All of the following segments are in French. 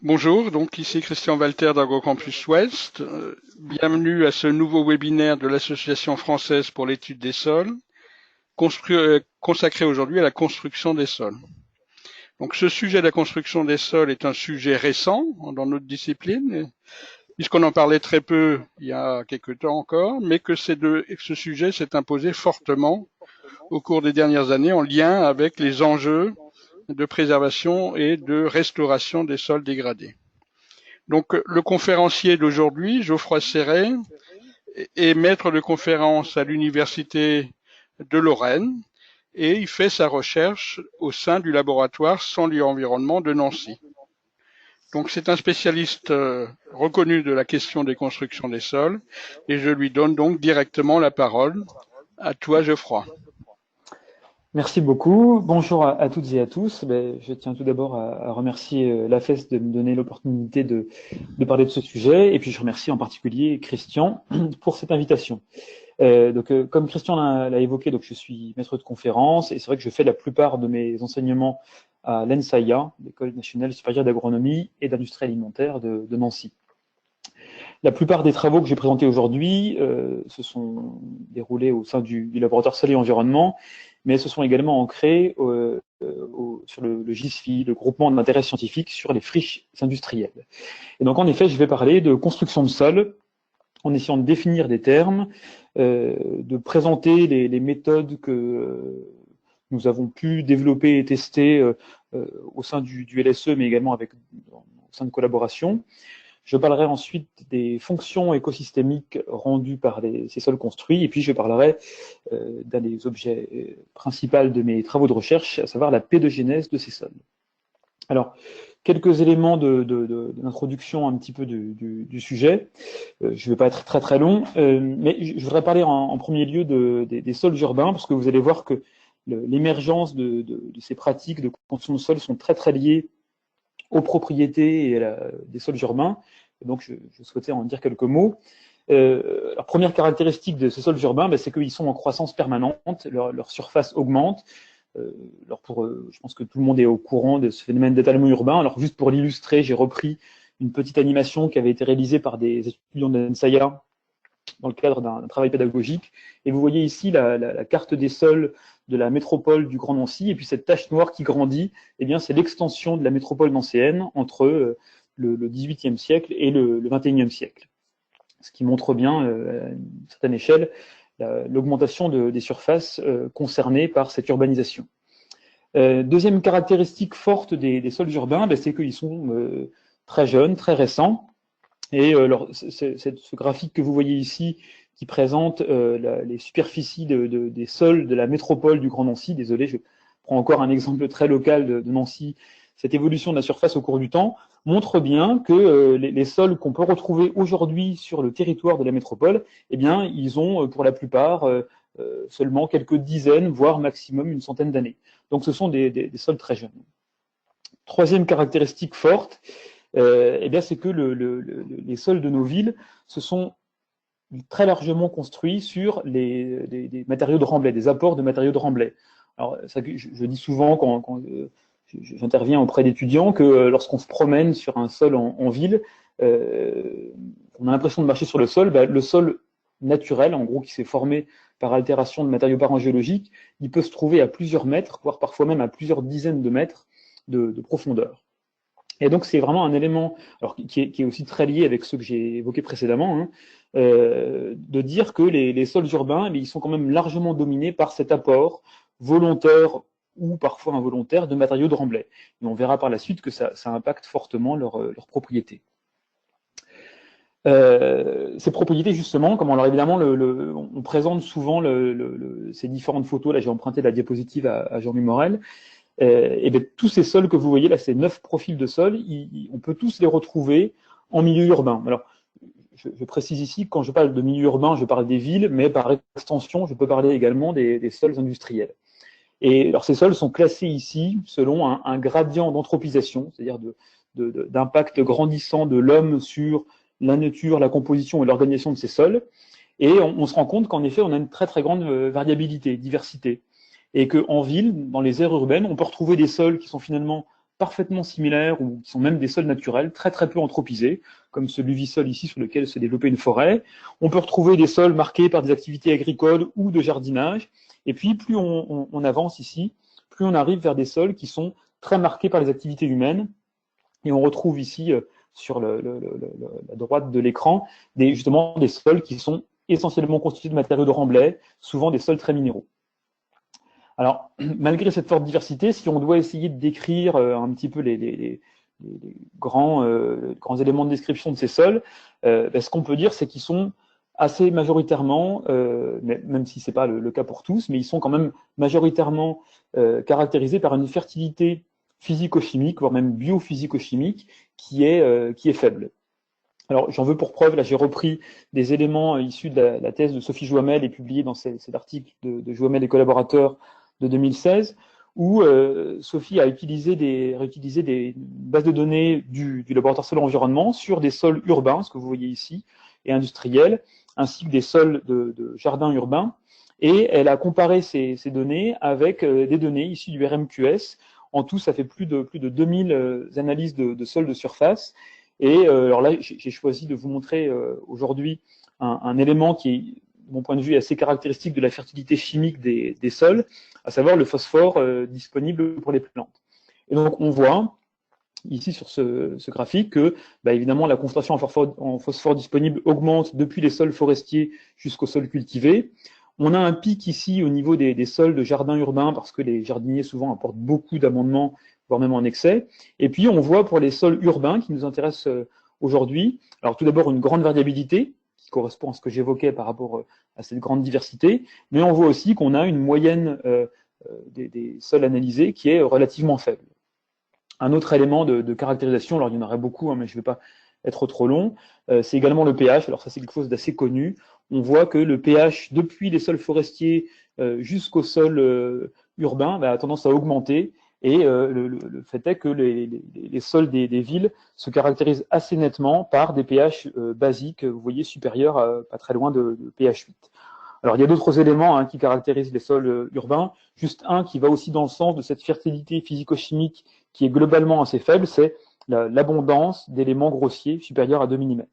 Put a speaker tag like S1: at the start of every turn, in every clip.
S1: Bonjour, donc ici Christian Walter d'AgroCampus Ouest. Bienvenue à ce nouveau webinaire de l'Association française pour l'étude des sols, consacré aujourd'hui à la construction des sols. Donc ce sujet de la construction des sols est un sujet récent dans notre discipline, puisqu'on en parlait très peu il y a quelque temps encore, mais que ce sujet s'est imposé fortement au cours des dernières années en lien avec les enjeux de préservation et de restauration des sols dégradés. Donc, le conférencier d'aujourd'hui, Geoffroy Serret, est maître de conférence à l'Université de Lorraine et il fait sa recherche au sein du laboratoire Sol et Environnement de Nancy. Donc, c'est un spécialiste reconnu de la question des constructions des sols et je lui donne donc directement la parole. À toi, Geoffroy.
S2: Merci beaucoup. Bonjour à toutes et à tous. Je tiens tout d'abord à remercier l'AFES de me donner l'opportunité de parler de ce sujet. Et puis, je remercie en particulier Christian pour cette invitation. Comme Christian l'a évoqué, donc je suis maître de conférence et c'est vrai que je fais la plupart de mes enseignements à l'ENSAIA, l'École nationale supérieure d'agronomie et d'industrie alimentaire de Nancy. La plupart des travaux que j'ai présentés aujourd'hui se sont déroulés au sein du laboratoire Sol et Environnement, mais se sont également ancrés sur le GISFI, le groupement d'intérêt scientifique sur les friches industrielles. Et donc en effet, je vais parler de construction de sol en essayant de définir des termes, de présenter les méthodes que nous avons pu développer et tester au sein du LSE, mais également au sein de collaborations. Je parlerai ensuite des fonctions écosystémiques rendues par ces sols construits, et puis je parlerai d'un des objets principaux de mes travaux de recherche, à savoir la pédogénèse de ces sols. Alors, quelques éléments d'introduction un petit peu du sujet. Je ne vais pas être très très long, mais je voudrais parler en premier lieu des sols urbains, parce que vous allez voir que l'émergence de ces pratiques de construction de sols sont très très liées aux propriétés et des sols urbains. Et donc, je souhaitais en dire quelques mots. La première caractéristique de ces sols urbains, c'est qu'ils sont en croissance permanente, leur surface augmente. Je pense que tout le monde est au courant de ce phénomène d'étalement urbain. Alors, juste pour l'illustrer, j'ai repris une petite animation qui avait été réalisée par des étudiants de l'ENSAIA dans le cadre d'un travail pédagogique. Et vous voyez ici la carte des sols de la métropole du Grand Nancy, et puis cette tache noire qui grandit, eh bien, c'est l'extension de la métropole nancéenne entre le XVIIIe siècle et le XXIe siècle. Ce qui montre bien, à une certaine échelle, l'augmentation des surfaces concernées par cette urbanisation. Deuxième caractéristique forte des sols urbains, c'est qu'ils sont très jeunes, très récents. Et ce graphique que vous voyez ici, qui présente les superficies des sols de la métropole du Grand Nancy, désolé, je prends encore un exemple très local de Nancy, cette évolution de la surface au cours du temps montre bien que les sols qu'on peut retrouver aujourd'hui sur le territoire de la métropole, eh bien, ils ont pour la plupart seulement quelques dizaines, voire maximum une centaine d'années. Donc ce sont des sols très jeunes. Troisième caractéristique forte, c'est que les sols de nos villes se sont très largement construits sur des matériaux de remblai, des apports de matériaux de remblai. Alors, ça, je dis souvent quand j'interviens auprès d'étudiants que lorsqu'on se promène sur un sol en ville, on a l'impression de marcher sur le sol naturel, en gros, qui s'est formé par altération de matériaux parangéologiques, il peut se trouver à plusieurs mètres, voire parfois même à plusieurs dizaines de mètres de profondeur. Et donc, c'est vraiment un élément qui est aussi très lié avec ce que j'ai évoqué précédemment, de dire que les sols urbains, ils sont quand même largement dominés par cet apport volontaire ou parfois involontaire de matériaux de remblai. Et on verra par la suite que ça impacte fortement leurs propriétés. Ces propriétés, justement, alors évidemment, on présente souvent ces différentes photos. Là, j'ai emprunté la diapositive à Jean-Louis Morel. Tous ces sols que vous voyez là, ces 9 profils de sols, on peut tous les retrouver en milieu urbain. Alors, je précise ici que quand je parle de milieu urbain, je parle des villes, mais par extension, je peux parler également des sols industriels. Et alors, ces sols sont classés ici selon un gradient d'anthropisation, c'est-à-dire d'impact grandissant de l'homme sur la nature, la composition et l'organisation de ces sols. Et on se rend compte qu'en effet, on a une très très grande variabilité, diversité. Et qu'en ville, dans les aires urbaines, on peut retrouver des sols qui sont finalement parfaitement similaires ou qui sont même des sols naturels, très très peu anthropisés, comme ce luvisol ici sur lequel s'est développée une forêt. On peut retrouver des sols marqués par des activités agricoles ou de jardinage. Et puis, plus on avance ici, plus on arrive vers des sols qui sont très marqués par les activités humaines. Et on retrouve ici, sur la droite de l'écran, justement des sols qui sont essentiellement constitués de matériaux de remblai, souvent des sols très minéraux. Alors, malgré cette forte diversité, si on doit essayer de décrire un petit peu les grands éléments de description de ces sols, ce qu'on peut dire, c'est qu'ils sont assez majoritairement, même si ce n'est pas le cas pour tous, mais ils sont quand même majoritairement caractérisés par une fertilité physico-chimique, voire même biophysico-chimique, qui est faible. Alors, j'en veux pour preuve, là j'ai repris des éléments issus de la thèse de Sophie Jouamel et publiée dans cet article de Jouamel et collaborateurs de 2016, où Sophie a réutilisé des bases de données du laboratoire Sol Environnement sur des sols urbains, ce que vous voyez ici, et industriels, ainsi que des sols de jardins urbains, et elle a comparé ces données avec des données issues du RMQS. En tout, ça fait plus de 2000 analyses de sols de surface. Et alors là, j'ai choisi de vous montrer aujourd'hui un élément qui est, de mon point de vue, assez caractéristique de la fertilité chimique des sols, à savoir le phosphore disponible pour les plantes. Et donc, on voit ici sur ce graphique que, évidemment, la concentration en phosphore disponible augmente depuis les sols forestiers jusqu'aux sols cultivés. On a un pic ici au niveau des sols de jardins urbains, parce que les jardiniers souvent apportent beaucoup d'amendements, voire même en excès. Et puis, on voit pour les sols urbains qui nous intéressent aujourd'hui, alors tout d'abord une grande variabilité, qui correspond à ce que j'évoquais par rapport à cette grande diversité, mais on voit aussi qu'on a une moyenne des sols analysés qui est relativement faible. Un autre élément de caractérisation, alors il y en aurait beaucoup, mais je ne vais pas être trop long, c'est également le pH. Alors ça, c'est quelque chose d'assez connu. On voit que le pH, depuis les sols forestiers jusqu'aux sols urbains, a tendance à augmenter. Et le fait est que les sols des villes se caractérisent assez nettement par des pH basiques, vous voyez, supérieurs à pas très loin de pH 8. Alors, il y a d'autres éléments qui caractérisent les sols urbains. Juste un qui va aussi dans le sens de cette fertilité physico-chimique qui est globalement assez faible, c'est l'abondance d'éléments grossiers supérieurs à 2 mm.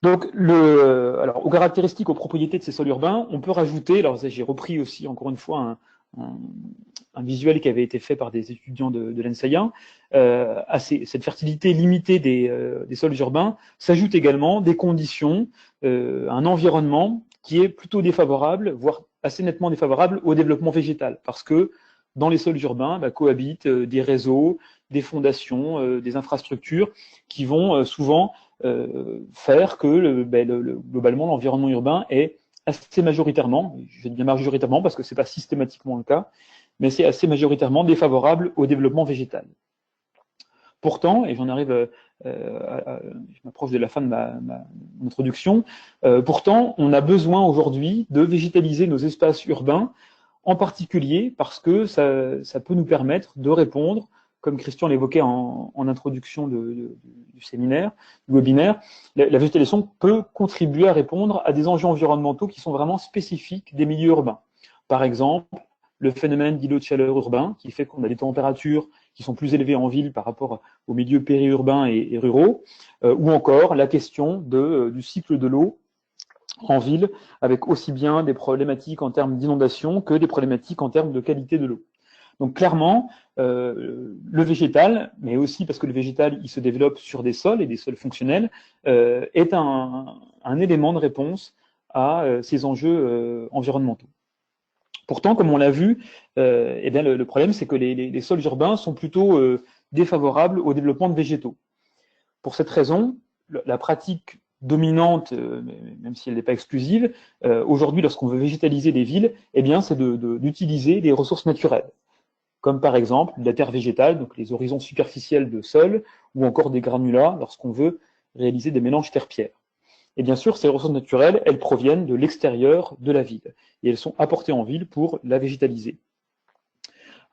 S2: Donc, alors, aux caractéristiques, aux propriétés de ces sols urbains, on peut rajouter, alors j'ai repris aussi encore une fois un visuel qui avait été fait par des étudiants de l'ENSAIA, à cette fertilité limitée des sols urbains, s'ajoutent également des conditions, un environnement qui est plutôt défavorable, voire assez nettement défavorable au développement végétal, parce que dans les sols urbains cohabitent des réseaux, des fondations, des infrastructures qui vont souvent faire que globalement l'environnement urbain est assez majoritairement, je vais dire majoritairement parce que ce n'est pas systématiquement le cas, mais c'est assez majoritairement défavorable au développement végétal. Pourtant, et j'en arrive, je m'approche de la fin de mon introduction, pourtant, on a besoin aujourd'hui de végétaliser nos espaces urbains, en particulier parce que ça peut nous permettre de répondre, comme Christian l'évoquait en introduction du séminaire, du webinaire, la végétalisation peut contribuer à répondre à des enjeux environnementaux qui sont vraiment spécifiques des milieux urbains. Par exemple, le phénomène d'îlot de chaleur urbain, qui fait qu'on a des températures qui sont plus élevées en ville par rapport aux milieux périurbains et ruraux, ou encore la question du cycle de l'eau en ville, avec aussi bien des problématiques en termes d'inondation que des problématiques en termes de qualité de l'eau. Donc clairement, le végétal, mais aussi parce que le végétal, il se développe sur des sols et des sols fonctionnels, est un élément de réponse à ces enjeux environnementaux. Pourtant, comme on l'a vu, le problème, c'est que les sols urbains sont plutôt défavorables au développement de végétaux. Pour cette raison, la pratique dominante, même si elle n'est pas exclusive, aujourd'hui, lorsqu'on veut végétaliser des villes, c'est d'utiliser des ressources naturelles, comme par exemple la terre végétale, donc les horizons superficiels de sol, ou encore des granulats, lorsqu'on veut réaliser des mélanges terre-pierre. Et bien sûr, ces ressources naturelles, elles proviennent de l'extérieur de la ville, et elles sont apportées en ville pour la végétaliser.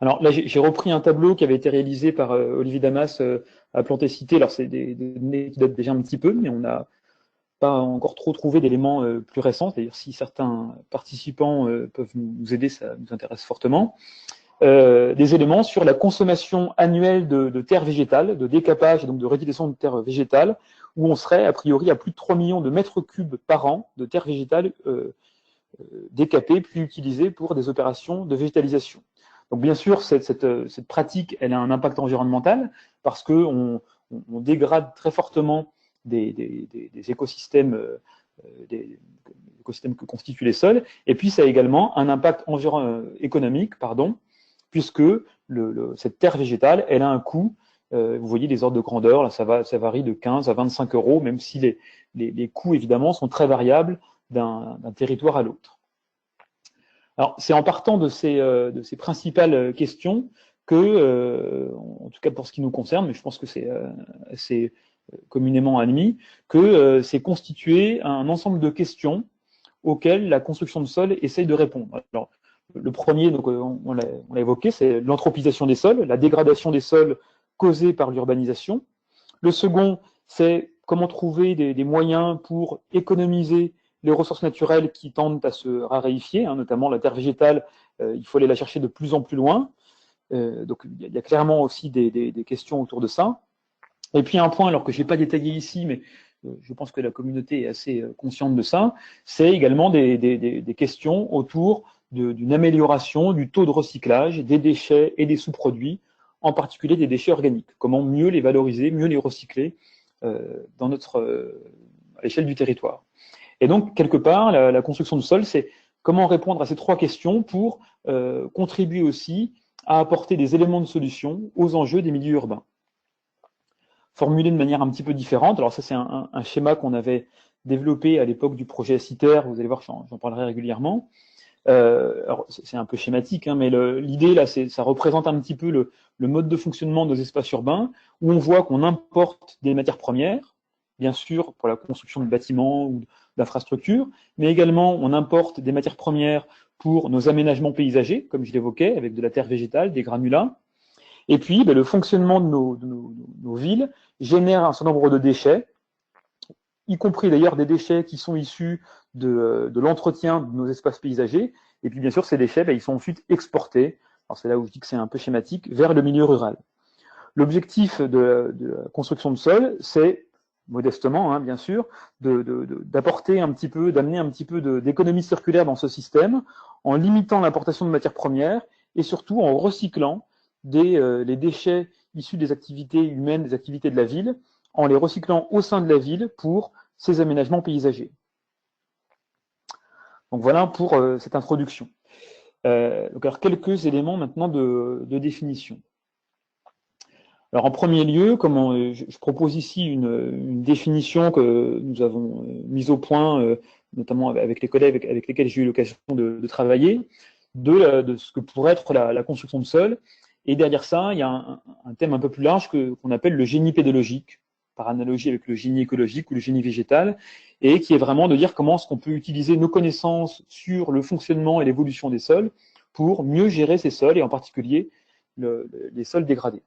S2: Alors là, j'ai repris un tableau qui avait été réalisé par Olivier Damas à Plantécité. Alors c'est des données qui datent déjà un petit peu, mais on n'a pas encore trop trouvé d'éléments plus récents. D'ailleurs, si certains participants peuvent nous aider, ça nous intéresse fortement. des éléments sur la consommation annuelle de terres végétales, de décapage et donc de réutilisation de terres végétales, où on serait a priori à plus de 3 millions de mètres cubes par an de terres végétales décapées puis utilisées pour des opérations de végétalisation. Donc bien sûr, cette pratique, elle a un impact environnemental parce qu'on dégrade très fortement des écosystèmes, des écosystèmes que constituent les sols, et puis ça a également un impact économique, puisque cette terre végétale, elle a un coût, vous voyez les ordres de grandeur, là ça varie de 15 à 25 euros, même si les coûts évidemment sont très variables d'un territoire à l'autre. Alors c'est en partant de ces principales questions que, en tout cas pour ce qui nous concerne, mais je pense que c'est assez communément admis, que c'est constitué un ensemble de questions auxquelles la construction de sol essaye de répondre. Alors, le premier, donc, on l'a évoqué, c'est l'anthropisation des sols, la dégradation des sols causée par l'urbanisation. Le second, c'est comment trouver des moyens pour économiser les ressources naturelles qui tendent à se raréfier, notamment la terre végétale, il faut aller la chercher de plus en plus loin. Donc il y a clairement aussi des questions autour de ça. Et puis un point, alors que je n'ai pas détaillé ici, mais je pense que la communauté est assez consciente de ça, c'est également des questions autour d'une amélioration du taux de recyclage des déchets et des sous-produits, en particulier des déchets organiques. Comment mieux les valoriser, mieux les recycler à l'échelle du territoire. Et donc, quelque part, la construction de sol, c'est comment répondre à ces trois questions pour contribuer aussi à apporter des éléments de solution aux enjeux des milieux urbains. Formulé de manière un petit peu différente, alors ça c'est un schéma qu'on avait développé à l'époque du projet CITER, vous allez voir, j'en parlerai régulièrement. Alors c'est un peu schématique, mais l'idée là, ça représente un petit peu le mode de fonctionnement de nos espaces urbains, où on voit qu'on importe des matières premières, bien sûr pour la construction de bâtiments ou d'infrastructures, mais également on importe des matières premières pour nos aménagements paysagers, comme je l'évoquais, avec de la terre végétale, des granulats. Et puis, le fonctionnement de nos villes génère un certain nombre de déchets, y compris d'ailleurs des déchets qui sont issus de l'entretien de nos espaces paysagers. Et puis, bien sûr, ces déchets, ils sont ensuite exportés, alors c'est là où je dis que c'est un peu schématique, vers le milieu rural. L'objectif de la construction de sol, c'est, modestement, bien sûr, d'apporter un petit peu, d'amener un petit peu d'économie circulaire dans ce système, en limitant l'importation de matières premières et surtout en recyclant les déchets issus des activités humaines, des activités de la ville, en les recyclant au sein de la ville pour ces aménagements paysagers. Donc voilà pour cette introduction. Alors quelques éléments maintenant de définition. Alors en premier lieu, je propose ici une définition que nous avons mise au point, notamment avec les collègues avec lesquels j'ai eu l'occasion de travailler, de ce que pourrait être la construction de sol. Et derrière ça, il y a un thème un peu plus large qu'on appelle le génie pédologique, par analogie avec le génie écologique ou le génie végétal, et qui est vraiment de dire comment est-ce qu'on peut utiliser nos connaissances sur le fonctionnement et l'évolution des sols pour mieux gérer ces sols, et en particulier les sols dégradés.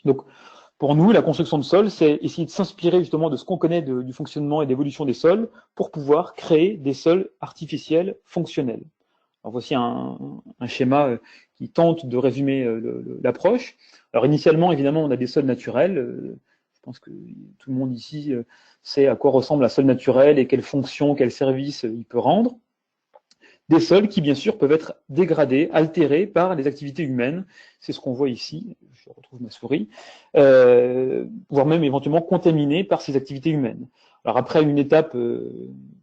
S2: Donc, pour nous, la construction de sol, c'est essayer de s'inspirer justement de ce qu'on connaît du fonctionnement et d'évolution des sols pour pouvoir créer des sols artificiels fonctionnels. Alors voici un schéma qui tente de résumer l'approche. Alors initialement, évidemment, on a des sols naturels. Je pense que tout le monde ici sait à quoi ressemble un sol naturel et quelle fonction, quel service il peut rendre. Des sols qui, bien sûr, peuvent être dégradés, altérés par les activités humaines. C'est ce qu'on voit ici. Je retrouve ma souris. Voire même éventuellement contaminés par ces activités humaines. Alors après une étape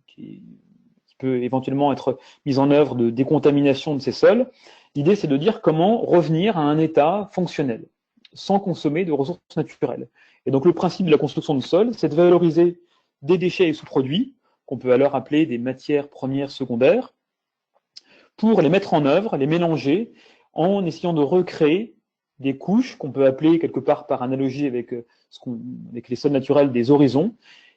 S2: qui peut éventuellement être mise en œuvre de décontamination de ces sols, l'idée c'est de dire comment revenir à un état fonctionnel, sans consommer de ressources naturelles. Et donc le principe de la construction de sol, c'est de valoriser des déchets et sous-produits, qu'on peut alors appeler des matières premières secondaires, pour les mettre en œuvre, les mélanger, en essayant de recréer des couches qu'on peut appeler quelque part par analogie avec les sols naturels des horizons,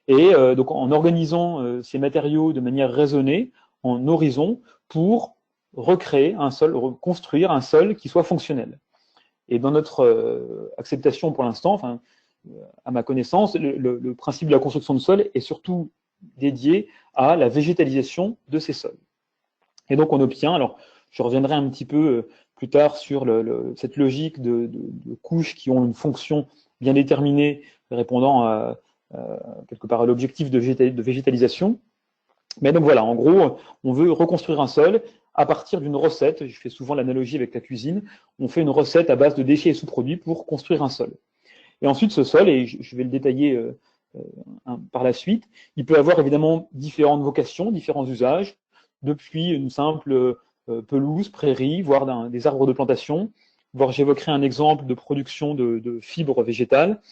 S2: et donc en organisant ces matériaux de manière raisonnée, en horizon, pour recréer un sol, reconstruire un sol qui soit fonctionnel. Et dans notre acceptation pour l'instant, à ma connaissance, le principe de la construction de sol est surtout dédié à la végétalisation de ces sols. Et donc on obtient, alors je reviendrai un petit peu plus tard sur cette logique de couches qui ont une fonction bien déterminée, répondant quelque part à l'objectif de végétalisation. Mais donc voilà, en gros, on veut reconstruire un sol à partir d'une recette. Je fais souvent l'analogie avec la cuisine. On fait une recette à base de déchets et sous-produits pour construire un sol. Et ensuite, ce sol, et je vais le détailler par la suite, il peut avoir évidemment différentes vocations, différents usages, depuis une simple pelouse, prairie, voire des arbres de plantation, voire j'évoquerai un exemple de production de fibres végétales,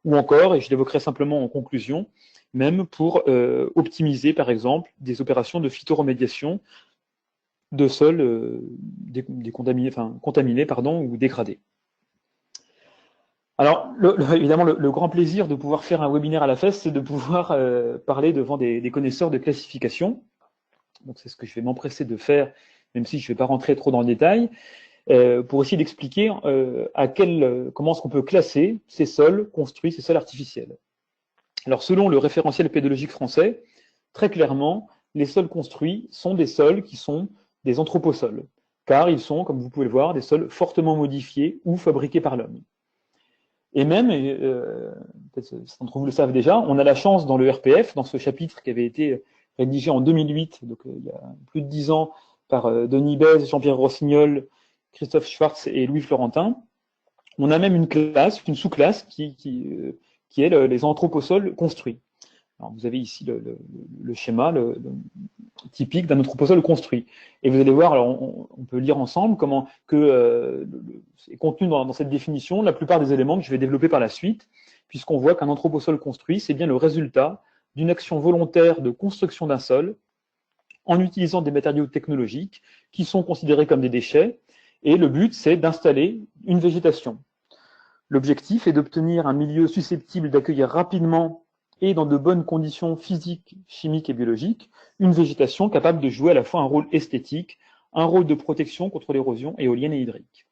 S2: ou encore, et je l'évoquerai simplement en conclusion, même pour optimiser, par exemple, des opérations de phytoremédiation de sols contaminés ou dégradés. Alors, évidemment, le grand plaisir de pouvoir faire un webinaire à la FES, c'est de pouvoir parler devant des connaisseurs de classification. Donc, c'est ce que je vais m'empresser de faire, même si je ne vais pas rentrer trop dans le détail, pour essayer d'expliquer comment est-ce qu'on peut classer ces sols construits, ces sols artificiels. Alors, selon le référentiel pédologique français, très clairement, les sols construits sont des sols qui sont des anthroposols, car ils sont, comme vous pouvez le voir, des sols fortement modifiés ou fabriqués par l'homme. Et même, peut-être certains d'entre vous le savent déjà, on a la chance dans le RPF, dans ce chapitre qui avait été rédigé en 2008, donc il y a plus de 10 ans, par Denis Bèze, Jean-Pierre Rossignol, Christophe Schwartz et Louis Florentin, on a même une classe, une sous-classe qui est les anthroposols construits. Alors, vous avez ici le schéma typique d'un anthroposol construit. Et vous allez voir, alors on peut lire ensemble comment c'est contenu dans cette définition la plupart des éléments que je vais développer par la suite, puisqu'on voit qu'un anthroposol construit, c'est bien le résultat d'une action volontaire de construction d'un sol en utilisant des matériaux technologiques qui sont considérés comme des déchets, et le but, c'est d'installer une végétation. L'objectif est d'obtenir un milieu susceptible d'accueillir rapidement et dans de bonnes conditions physiques, chimiques et biologiques, une végétation capable de jouer à la fois un rôle esthétique, un rôle de protection contre l'érosion éolienne et hydrique.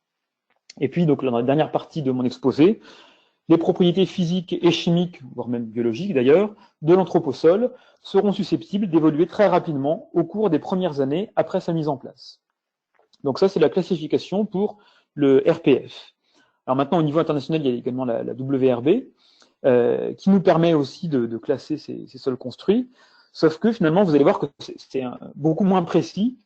S2: Et puis, donc, dans la dernière partie de mon exposé, les propriétés physiques et chimiques, voire même biologiques d'ailleurs, de l'anthroposol seront susceptibles d'évoluer très rapidement au cours des premières années après sa mise en place. Donc ça, c'est la classification pour le RPF. Alors maintenant, au niveau international, il y a également la WRB, qui nous permet aussi de classer ces sols construits, sauf que finalement, vous allez voir que c'est beaucoup moins précis,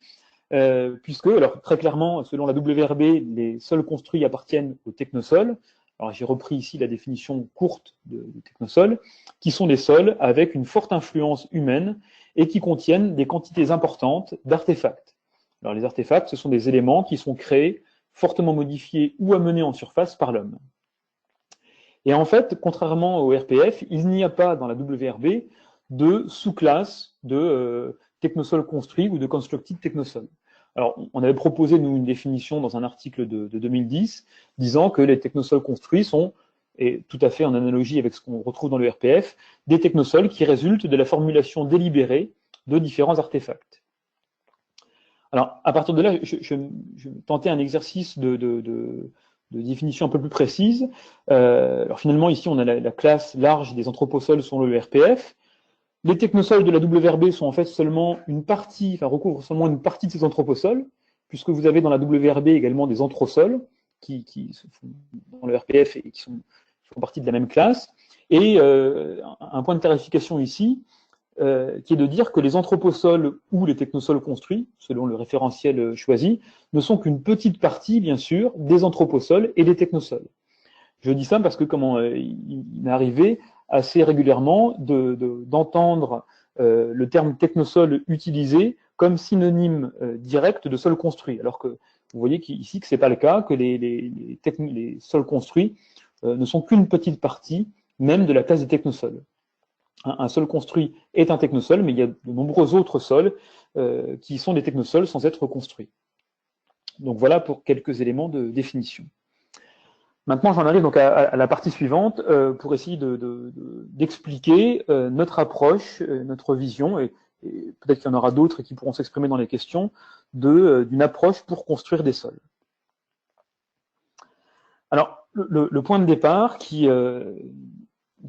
S2: puisque, alors très clairement, selon la WRB, les sols construits appartiennent au technosol. Alors j'ai repris ici la définition courte de technosol, qui sont des sols avec une forte influence humaine et qui contiennent des quantités importantes d'artefacts. Alors les artefacts, ce sont des éléments qui sont créés, fortement modifiés ou amenés en surface par l'homme. Et en fait, contrairement au RPF, il n'y a pas dans la WRB de sous-classe de technosol construit ou de constructed technosol. Alors, on avait proposé, nous, une définition dans un article de 2010, disant que les technosols construits sont, et tout à fait en analogie avec ce qu'on retrouve dans le RPF, des technosols qui résultent de la formulation délibérée de différents artefacts. Alors, à partir de là, je tentais un exercice de définition un peu plus précise. Alors finalement, ici, on a la classe large des anthroposols sur le RPF. Les technosols de la WRB sont en fait seulement une partie, enfin recouvrent seulement une partie de ces anthroposols, puisque vous avez dans la WRB également des anthrosols qui se font dans le RPF et qui font partie de la même classe. Et un point de clarification ici, qui est de dire que les anthroposols ou les technosols construits, selon le référentiel choisi, ne sont qu'une petite partie, bien sûr, des anthroposols et des technosols. Je dis ça parce que il m'est arrivé assez régulièrement d'entendre le terme technosol utilisé comme synonyme direct de sol construit, alors que vous voyez ici que ce n'est pas le cas, que les sols construits ne sont qu'une petite partie même de la classe des technosols. Un sol construit est un technosol, mais il y a de nombreux autres sols qui sont des technosols sans être construits. Donc voilà pour quelques éléments de définition. Maintenant, j'en arrive donc à la partie suivante pour essayer d'expliquer notre approche, notre vision, et peut-être qu'il y en aura d'autres qui pourront s'exprimer dans les questions, d'une approche pour construire des sols. Alors, le point de départ qui, de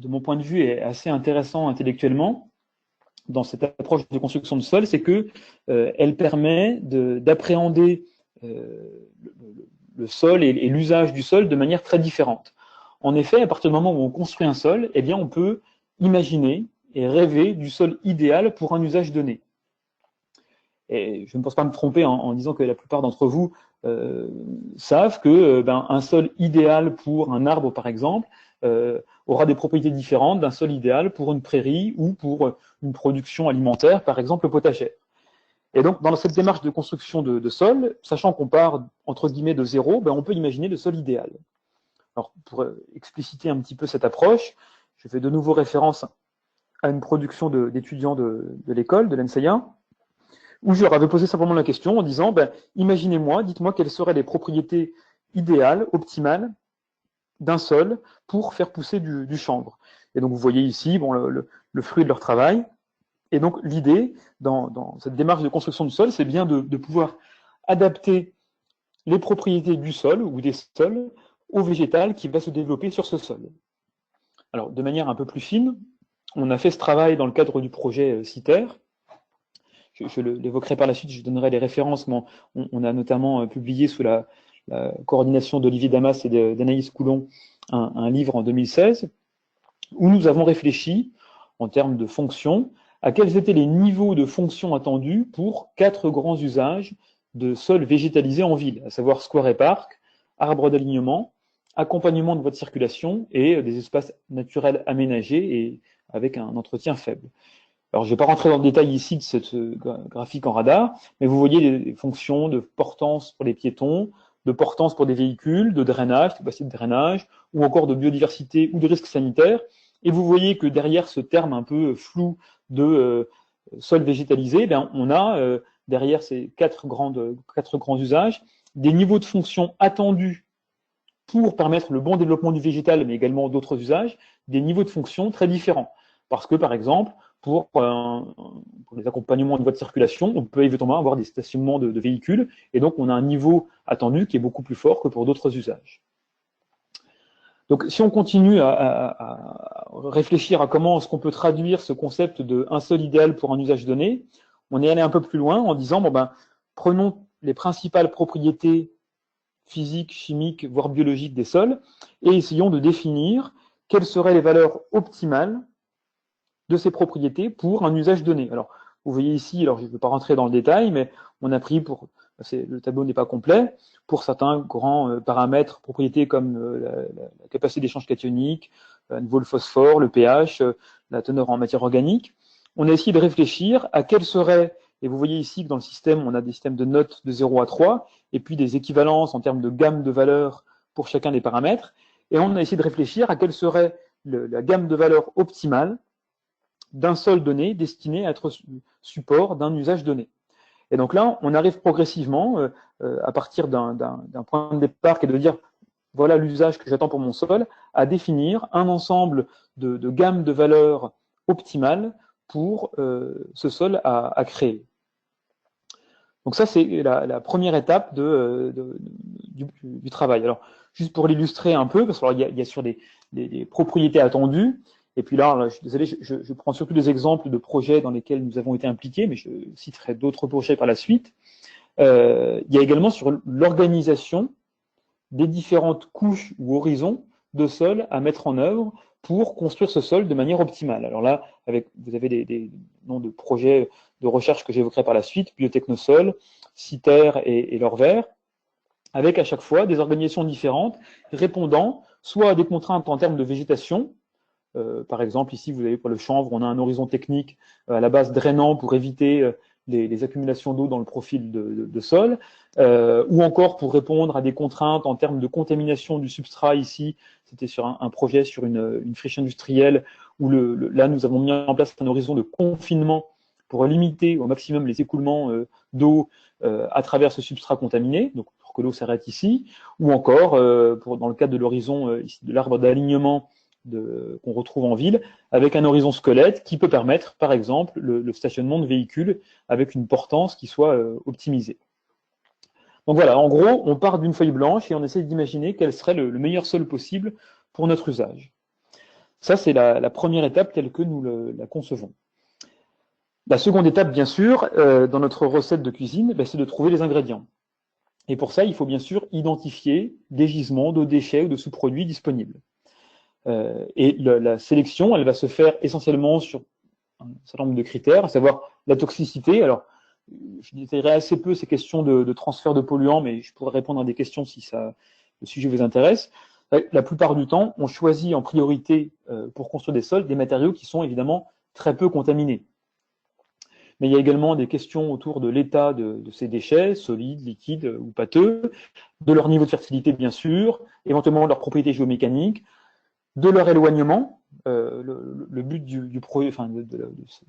S2: mon point de vue, est assez intéressant intellectuellement dans cette approche de construction de sol, c'est que elle permet d'appréhender le sol et l'usage du sol de manière très différente. En effet, à partir du moment où on construit un sol, eh bien, on peut imaginer et rêver du sol idéal pour un usage donné. Et je ne pense pas me tromper en disant que la plupart d'entre vous savent que un sol idéal pour un arbre, par exemple, aura des propriétés différentes d'un sol idéal pour une prairie ou pour une production alimentaire, par exemple potagère. Et donc, dans cette démarche de construction de sol, sachant qu'on part entre guillemets de zéro, on peut imaginer le sol idéal. Alors, pour expliciter un petit peu cette approche, je fais de nouveau référence à une production d'étudiants de l'école, de l'ENSEIA, où je leur avais posé simplement la question en disant, imaginez-moi, dites-moi quelles seraient les propriétés idéales, optimales, d'un sol pour faire pousser du chanvre. Et donc, vous voyez ici le fruit de leur travail. Et donc, l'idée, dans cette démarche de construction du sol, c'est bien de pouvoir adapter les propriétés du sol ou des sols au végétal qui va se développer sur ce sol. Alors, de manière un peu plus fine, on a fait ce travail dans le cadre du projet CITER. Je l'évoquerai par la suite, je donnerai les références, mais on a notamment publié sous la coordination d'Olivier Damas et d'Anaïs Coulon un livre en 2016 où nous avons réfléchi en termes de fonctions à quels étaient les niveaux de fonctions attendus pour 4 grands usages de sols végétalisés en ville, à savoir square et parc, arbres d'alignement, accompagnement de voies de circulation et des espaces naturels aménagés et avec un entretien faible. Alors, je ne vais pas rentrer dans le détail ici de cette graphique en radar, mais vous voyez des fonctions de portance pour les piétons, de portance pour des véhicules, de drainage, capacité de drainage, ou encore de biodiversité ou de risques sanitaires. Et vous voyez que derrière ce terme un peu flou de sol végétalisé, on a derrière ces 4 grands usages des niveaux de fonction attendus pour permettre le bon développement du végétal, mais également d'autres usages, des niveaux de fonction très différents. Parce que, par exemple, pour les accompagnements de voies de circulation, on peut éventuellement avoir des stationnements de véhicules, et donc on a un niveau attendu qui est beaucoup plus fort que pour d'autres usages. Donc, si on continue à réfléchir à comment est-ce qu'on peut traduire ce concept de un sol idéal pour un usage donné, on est allé un peu plus loin en disant, prenons les principales propriétés physiques, chimiques, voire biologiques des sols, et essayons de définir quelles seraient les valeurs optimales de ces propriétés pour un usage donné. Alors, vous voyez ici, alors je ne vais pas rentrer dans le détail, mais on a pris le tableau n'est pas complet, pour certains grands paramètres, propriétés comme la capacité d'échange cationique, à nouveau le phosphore, le pH, la teneur en matière organique. On a essayé de réfléchir à quels seraient, et vous voyez ici que dans le système, on a des systèmes de notes de 0 à 3, et puis des équivalences en termes de gamme de valeurs pour chacun des paramètres, et on a essayé de réfléchir à quelle serait la gamme de valeurs optimale d'un sol donné destiné à être support d'un usage donné. Et donc là, on arrive progressivement, à partir d'un point de départ qui est de dire, voilà l'usage que j'attends pour mon sol, à définir un ensemble de gammes de valeurs optimales pour ce sol à créer. Donc ça, c'est la première étape du travail. Alors, juste pour l'illustrer un peu, parce qu'il y a sur des propriétés attendues, et puis là, je suis désolé, je prends surtout des exemples de projets dans lesquels nous avons été impliqués, mais je citerai d'autres projets par la suite. Il y a également sur l'organisation des différentes couches ou horizons de sol à mettre en œuvre pour construire ce sol de manière optimale. Alors là, vous avez des noms de projets de recherche que j'évoquerai par la suite, Biotechnosol, CITER et l'Orvers, avec à chaque fois des organisations différentes répondant soit à des contraintes en termes de végétation. Par exemple, ici, vous avez pour le chanvre, on a un horizon technique à la base drainant pour éviter les accumulations d'eau dans le profil de sol, ou encore pour répondre à des contraintes en termes de contamination du substrat. Ici, c'était sur un projet sur une friche industrielle où là, nous avons mis en place un horizon de confinement pour limiter au maximum les écoulements d'eau à travers ce substrat contaminé, donc pour que l'eau s'arrête ici, ou encore dans le cadre de l'horizon de l'arbre d'alignement qu'on retrouve en ville, avec un horizon squelette qui peut permettre, par exemple, le stationnement de véhicules avec une portance qui soit optimisée. Donc voilà, en gros, on part d'une feuille blanche et on essaie d'imaginer quel serait le meilleur sol possible pour notre usage. Ça, c'est la première étape telle que nous la concevons. La seconde étape, bien sûr, dans notre recette de cuisine, c'est de trouver les ingrédients. Et pour ça, il faut bien sûr identifier des gisements de déchets ou de sous-produits disponibles. Et la sélection, elle va se faire essentiellement sur un certain nombre de critères, à savoir la toxicité. Alors, je détaillerai assez peu ces questions de transfert de polluants, mais je pourrais répondre à des questions si le sujet vous intéresse. La plupart du temps, on choisit en priorité pour construire des sols des matériaux qui sont évidemment très peu contaminés. Mais il y a également des questions autour de l'état de ces déchets, solides, liquides ou pâteux, de leur niveau de fertilité bien sûr, éventuellement de leurs propriétés géomécaniques, de leur éloignement. Le but de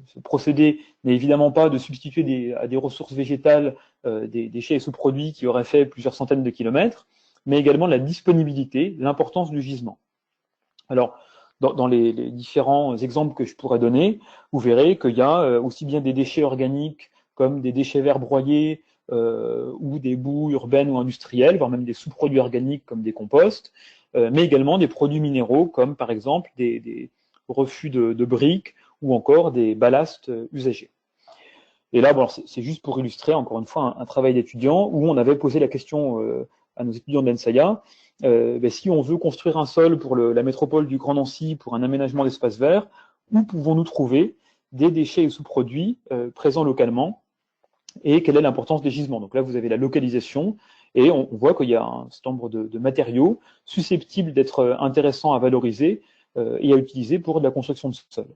S2: ce procédé n'est évidemment pas de substituer à des ressources végétales des déchets et sous-produits qui auraient fait plusieurs centaines de kilomètres, mais également la disponibilité, l'importance du gisement. Alors, dans les différents exemples que je pourrais donner, vous verrez qu'il y a aussi bien des déchets organiques comme des déchets verts broyés ou des boues urbaines ou industrielles, voire même des sous-produits organiques comme des composts, mais également des produits minéraux comme par exemple des refus de briques ou encore des ballasts usagés. Et là, bon, c'est juste pour illustrer encore une fois un travail d'étudiant où on avait posé la question à nos étudiants de l'ENSAIA, si on veut construire un sol pour la métropole du Grand Nancy pour un aménagement d'espace vert, où pouvons-nous trouver des déchets et sous-produits présents localement et quelle est l'importance des gisements. Donc là, vous avez la localisation et on voit qu'il y a un certain nombre de matériaux susceptibles d'être intéressants à valoriser et à utiliser pour de la construction de sol.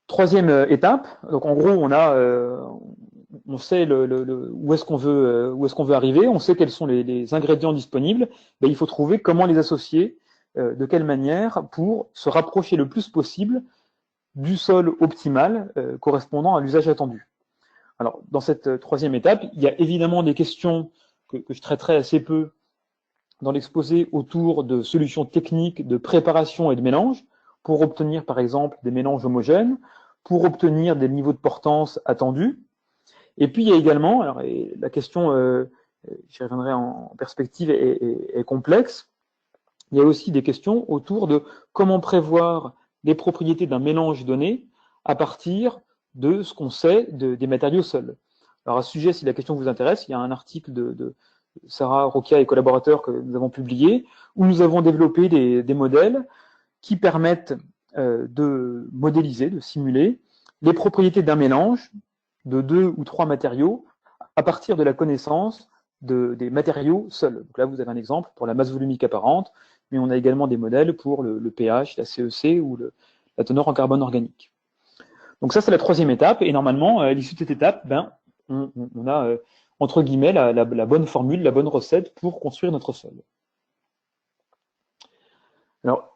S2: Troisième étape, donc en gros, on sait où est-ce qu'on veut arriver, on sait quels sont les ingrédients disponibles, mais il faut trouver comment les associer, de quelle manière, pour se rapprocher le plus possible du sol optimal correspondant à l'usage attendu. Alors, dans cette troisième étape, il y a évidemment des questions que je traiterai assez peu dans l'exposé autour de solutions techniques de préparation et de mélange pour obtenir, par exemple, des mélanges homogènes, pour obtenir des niveaux de portance attendus. Et puis, il y a également, alors, la question, j'y reviendrai en perspective, est complexe. Il y a aussi des questions autour de comment prévoir les propriétés d'un mélange donné à partir de ce qu'on sait des matériaux seuls. Alors, à ce sujet, si la question vous intéresse, il y a un article de Sarah Rokia et collaborateurs que nous avons publié, où nous avons développé des modèles qui permettent de modéliser, de simuler les propriétés d'un mélange de 2 ou 3 matériaux à partir de la connaissance des matériaux seuls. Donc là, vous avez un exemple pour la masse volumique apparente, mais on a également des modèles pour le pH, la CEC ou la teneur en carbone organique. Donc ça, c'est la troisième étape, et normalement, à l'issue de cette étape, on a, entre guillemets, la bonne formule, la bonne recette pour construire notre sol. Alors,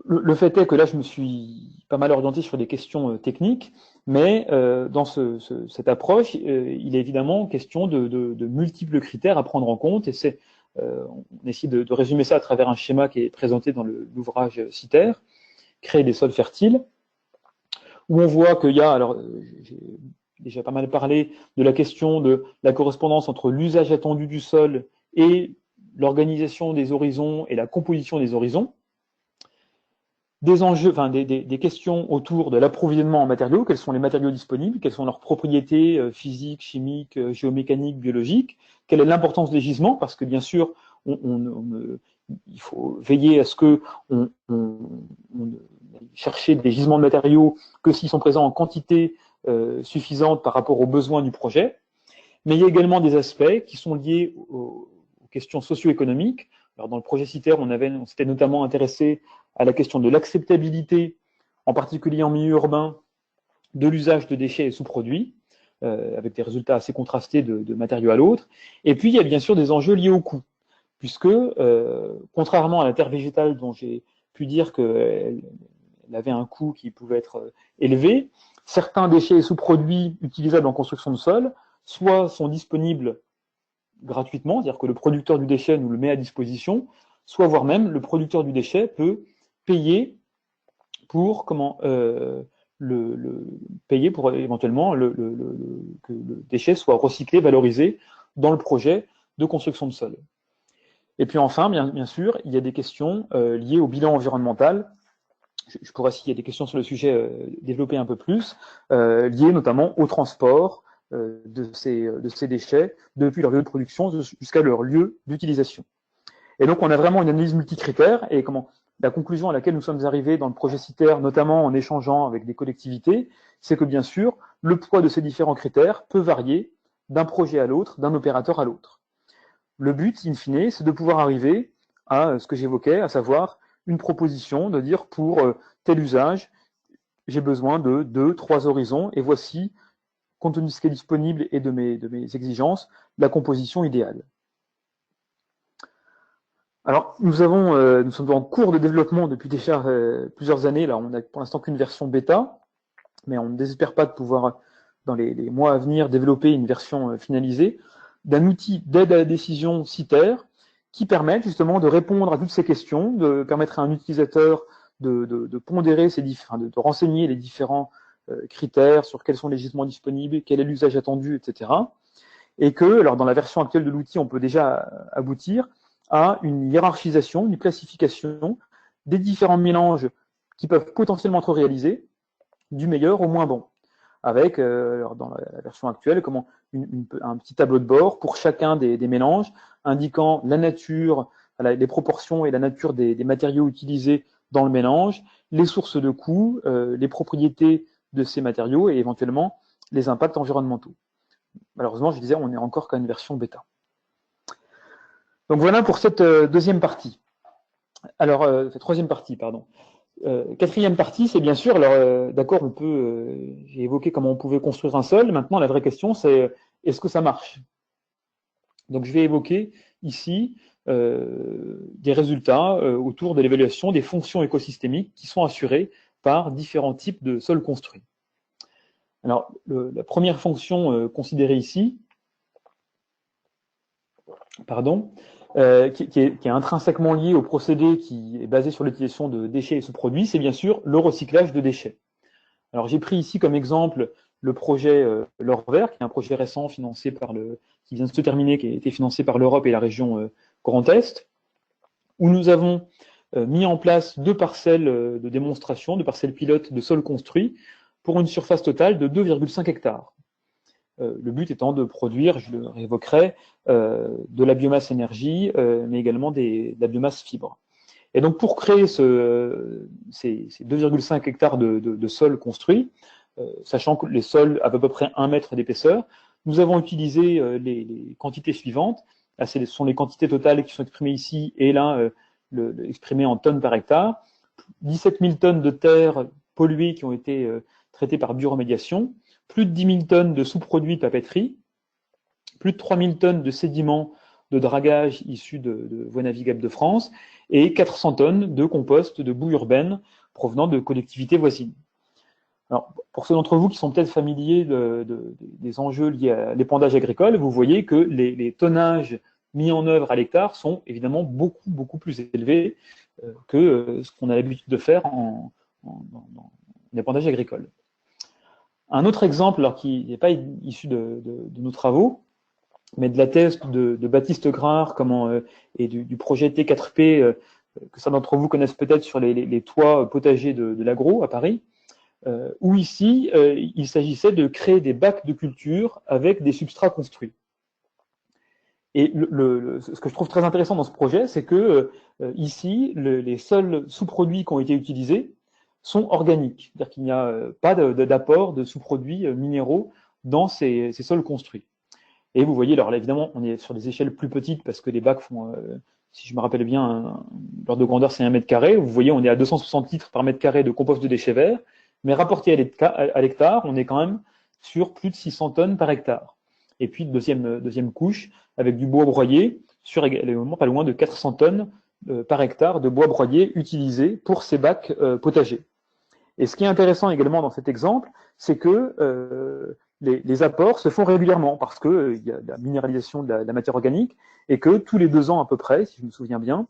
S2: le fait est que là, je me suis pas mal orienté sur des questions techniques, mais dans cette approche, il est évidemment question de multiples critères à prendre en compte, et on essaie de résumer ça à travers un schéma qui est présenté dans l'ouvrage CITER, Créer des sols fertiles, où on voit qu'il y a, alors j'ai déjà pas mal parlé de la question de la correspondance entre l'usage attendu du sol et l'organisation des horizons et la composition des horizons. Des enjeux, enfin des questions autour de l'approvisionnement en matériaux, quels sont les matériaux disponibles, quelles sont leurs propriétés physiques, chimiques, géomécaniques, biologiques, quelle est l'importance des gisements, parce que bien sûr, il faut veiller à ce que on chercher des gisements de matériaux que s'ils sont présents en quantité suffisante par rapport aux besoins du projet. Mais il y a également des aspects qui sont liés aux questions socio-économiques. Alors dans le projet CITER, on s'était notamment intéressé à la question de l'acceptabilité, en particulier en milieu urbain, de l'usage de déchets et sous-produits, avec des résultats assez contrastés de matériaux à l'autre. Et puis, il y a bien sûr des enjeux liés au coût, puisque, contrairement à la terre végétale dont j'ai pu dire qu'elle avait un coût qui pouvait être élevé, certains déchets et sous-produits utilisables en construction de sol, soit sont disponibles gratuitement, c'est-à-dire que le producteur du déchet nous le met à disposition, soit voire même le producteur du déchet peut payer pour payer pour éventuellement que le déchet soit recyclé, valorisé dans le projet de construction de sol. Et puis enfin, bien sûr, il y a des questions liées au bilan environnemental. Je pourrais, s'il y a des questions sur le sujet, développer un peu plus, liées notamment au transport, de ces déchets depuis leur lieu de production jusqu'à leur lieu d'utilisation. Et donc, on a vraiment une analyse multicritère et la conclusion à laquelle nous sommes arrivés dans le projet CITER, notamment en échangeant avec des collectivités, c'est que bien sûr, le poids de ces différents critères peut varier d'un projet à l'autre, d'un opérateur à l'autre. Le but, in fine, c'est de pouvoir arriver à ce que j'évoquais, à savoir une proposition de dire pour tel usage, j'ai besoin de 2-3 horizons et voici, compte tenu de ce qui est disponible et de mes exigences, la composition idéale. Alors, nous sommes en cours de développement depuis déjà plusieurs années. Là, on n'a pour l'instant qu'une version bêta, mais on ne désespère pas de pouvoir, dans les mois à venir, développer une version finalisée d'un outil d'aide à la décision CITER qui permet justement de répondre à toutes ces questions, de permettre à un utilisateur de pondérer de renseigner les différents critères sur quels sont les gisements disponibles, quel est l'usage attendu, etc. Et que, alors dans la version actuelle de l'outil, on peut déjà aboutir à une hiérarchisation, une classification des différents mélanges qui peuvent potentiellement être réalisés, du meilleur au moins bon, avec, dans la version actuelle, un petit tableau de bord pour chacun des mélanges, indiquant la nature, les proportions et la nature des matériaux utilisés dans le mélange, les sources de coûts, les propriétés de ces matériaux et éventuellement les impacts environnementaux. Malheureusement, je disais, on est encore qu'à une version bêta. Donc voilà pour cette deuxième partie. Alors, cette troisième partie, pardon. Quatrième partie, c'est bien sûr, alors d'accord, j'ai évoqué comment on pouvait construire un sol. Maintenant, la vraie question, c'est est-ce que ça marche? Donc, je vais évoquer ici des résultats autour de l'évaluation des fonctions écosystémiques qui sont assurées par différents types de sols construits. Alors, la première fonction considérée ici, qui est intrinsèquement lié au procédé qui est basé sur l'utilisation de déchets et sous-produits, c'est bien sûr le recyclage de déchets. Alors j'ai pris ici comme exemple le projet L'Or Vert, qui est un projet récent financé qui vient de se terminer, qui a été financé par l'Europe et la région Grand Est, où nous avons mis en place 2 parcelles de démonstration, 2 parcelles pilotes de sol construit, pour une surface totale de 2,5 hectares. Le but étant de produire, je le réévoquerai, de la biomasse énergie, mais également de la biomasse fibre. Et donc pour créer ces 2,5 hectares de sol construits, sachant que les sols avaient à peu près 1 mètre d'épaisseur, nous avons utilisé les quantités suivantes. Là, ce sont les quantités totales qui sont exprimées ici, et là, exprimées en tonnes par hectare. 17 000 tonnes de terre polluées qui ont été traitées par bioremédiation, plus de 10 000 tonnes de sous-produits de papeterie, plus de 3 000 tonnes de sédiments de dragage issus de voies navigables de France, et 400 tonnes de compost de boue urbaine provenant de collectivités voisines. Alors, pour ceux d'entre vous qui sont peut-être familiers des enjeux liés à l'épandage agricole, vous voyez que les tonnages mis en œuvre à l'hectare sont évidemment beaucoup plus élevés que ce qu'on a l'habitude de faire en épandage agricole. Un autre exemple, alors qui n'est pas issu de nos travaux, mais de la thèse de Baptiste Grard et du projet T4P, que certains d'entre vous connaissent peut-être sur les toits potagers de l'Agro à Paris, où ici, il s'agissait de créer des bacs de culture avec des substrats construits. Et ce que je trouve très intéressant dans ce projet, c'est que ici, les seuls sous-produits qui ont été utilisés sont organiques, c'est-à-dire qu'il n'y a pas d'apport de sous-produits minéraux dans ces sols construits. Et vous voyez, alors là, évidemment, on est sur des échelles plus petites parce que les bacs font, si je me rappelle bien, l'ordre de grandeur, c'est 1 mètre carré. Vous voyez, on est à 260 litres par mètre carré de compost de déchets verts, mais rapporté à l'hectare, on est quand même sur plus de 600 tonnes par hectare. Et puis, deuxième couche, avec du bois broyé, sur également pas loin de 400 tonnes par hectare de bois broyé utilisé pour ces bacs potagers. Et ce qui est intéressant également dans cet exemple, c'est que les apports se font régulièrement parce qu'il y a la minéralisation de la matière organique et que tous les 2 ans à peu près, si je me souviens bien,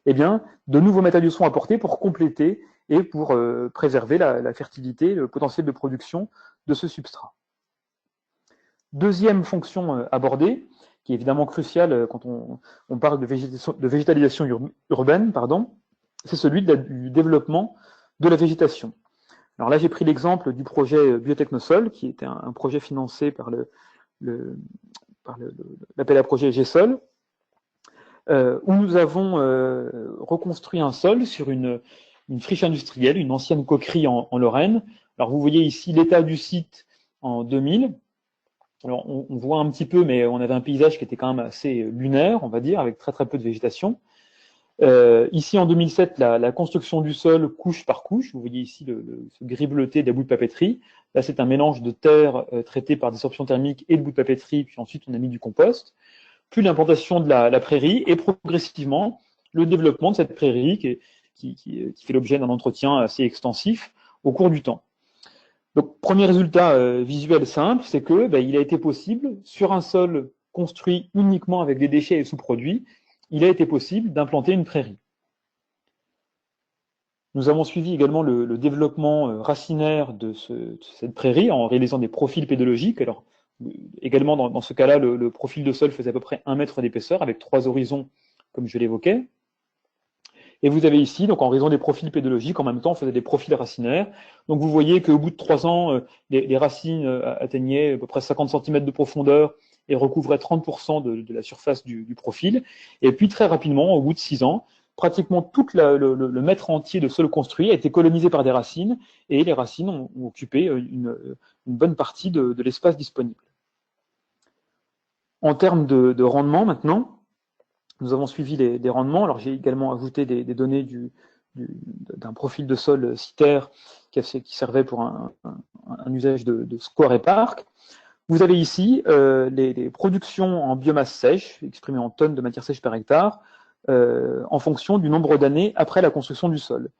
S2: eh bien, de nouveaux matériaux sont apportés pour compléter et pour préserver la fertilité, le potentiel de production de ce substrat. Deuxième fonction qui est évidemment cruciale quand on parle de végétalisation urbaine, c'est celui du développement de la végétation. Alors là, j'ai pris l'exemple du projet Biotechnosol, qui était un projet financé par l'appel à projet GSOL, où nous avons reconstruit un sol sur une friche industrielle, une ancienne coquerie en Lorraine. Alors vous voyez ici l'état du site en 2000. Alors on voit un petit peu, mais on avait un paysage qui était quand même assez lunaire, on va dire, avec très très peu de végétation. Ici en 2007, la construction du sol couche par couche. Vous voyez ici ce gris bleuté des bouts de papeterie. Là, c'est un mélange de terre traitée par dissorption thermique et de bouts de papeterie, puis ensuite on a mis du compost. Puis l'implantation de la prairie et progressivement le développement de cette prairie qui fait l'objet d'un entretien assez extensif au cours du temps. Donc, premier résultat visuel simple, c'est que il a été possible, sur un sol construit uniquement avec des déchets et sous-produits, il a été possible d'implanter une prairie. Nous avons suivi également le développement racinaire de cette prairie en réalisant des profils pédologiques. Alors, également, dans ce cas-là, le profil de sol faisait à peu près 1 mètre d'épaisseur avec 3 horizons, comme je l'évoquais. Et vous avez ici, donc en raison des profils pédologiques, en même temps, on faisait des profils racinaires. Donc vous voyez qu'au bout de 3 ans, les racines atteignaient à peu près 50 cm de profondeur et recouvraient 30% de la surface du profil. Et puis très rapidement, au bout de 6 ans, pratiquement tout le mètre entier de sol construit a été colonisé par des racines, et les racines ont occupé une bonne partie de l'espace disponible. En termes de rendement maintenant, nous avons suivi des rendements. Alors j'ai également ajouté des données d'un profil de sol citaire qui servait pour un usage de square et parc. Vous avez ici les productions en biomasse sèche, exprimées en tonnes de matière sèche par hectare, en fonction du nombre d'années après la construction du sol.